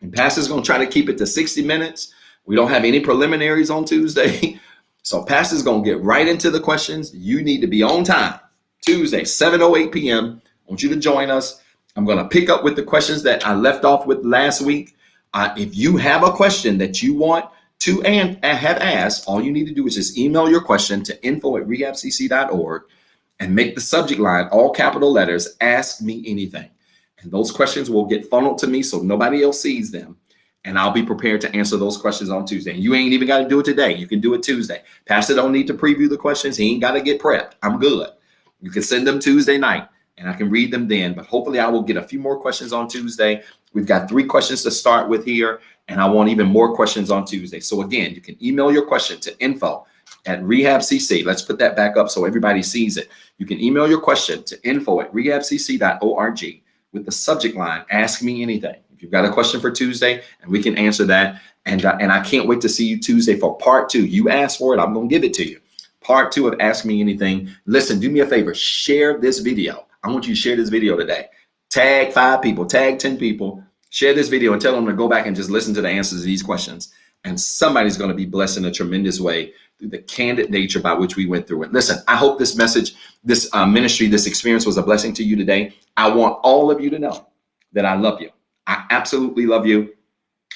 And Pastor's going to try to keep it to 60 minutes. We don't have any preliminaries on Tuesday. So Pastor's going to get right into the questions. You need to be on time. Tuesday, 7:08 p.m. I want you to join us. I'm going to pick up with the questions that I left off with last week. If you have a question that you want to and have asked, all you need to do is just email your question to info@rehabcc.org and make the subject line all capital letters, Ask Me Anything. And those questions will get funneled to me so nobody else sees them. And I'll be prepared to answer those questions on Tuesday. And you ain't even got to do it today. You can do it Tuesday. Pastor don't need to preview the questions. He ain't got to get prepped. I'm good. You can send them Tuesday night and I can read them then. But hopefully I will get a few more questions on Tuesday. We've got 3 questions to start with here. And I want even more questions on Tuesday. So again, you can email your question to info@REHABCC. Let's put that back up so everybody sees it. You can email your question to info@rehabcc.org with the subject line, Ask Me Anything. If you've got a question for Tuesday, and we can answer that. And I can't wait to see you Tuesday for part 2. You asked for it. I'm going to give it to you. Part 2 of Ask Me Anything. Listen, do me a favor. Share this video. I want you to share this video today. Tag 5 people, tag 10 people. Share this video and tell them to go back and just listen to the answers to these questions. And somebody's going to be blessed in a tremendous way through the candid nature by which we went through it. Listen, I hope this message, this ministry, this experience was a blessing to you today. I want all of you to know that I love you. I absolutely love you.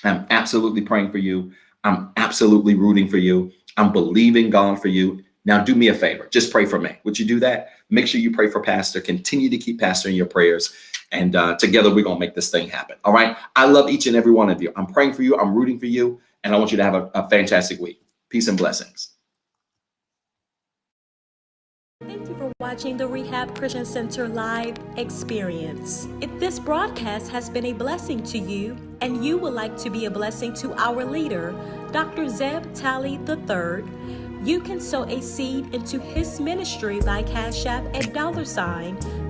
I'm absolutely praying for you. I'm absolutely rooting for you. I'm believing God for you. Now do me a favor. Just pray for me. Would you do that? Make sure you pray for Pastor. Continue to keep Pastor in your prayers. And together we're going to make this thing happen. All right. I love each and every one of you. I'm praying for you. I'm rooting for you. And I want you to have a fantastic week. Peace and blessings. Thank you for watching the Rehab Christian Center live experience. If this broadcast has been a blessing to you and you would like to be a blessing to our leader, Dr. Zeb Talley III, you can sow a seed into his ministry by CashAPP at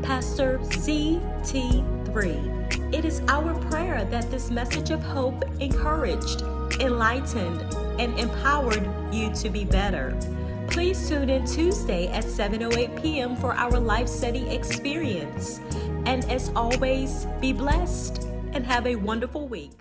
$Pastor ZT3. It is our prayer that this message of hope encouraged, enlightened, and empowered you to be better. Please tune in Tuesday at 7:08 p.m. for our life study experience. And as always, be blessed and have a wonderful week.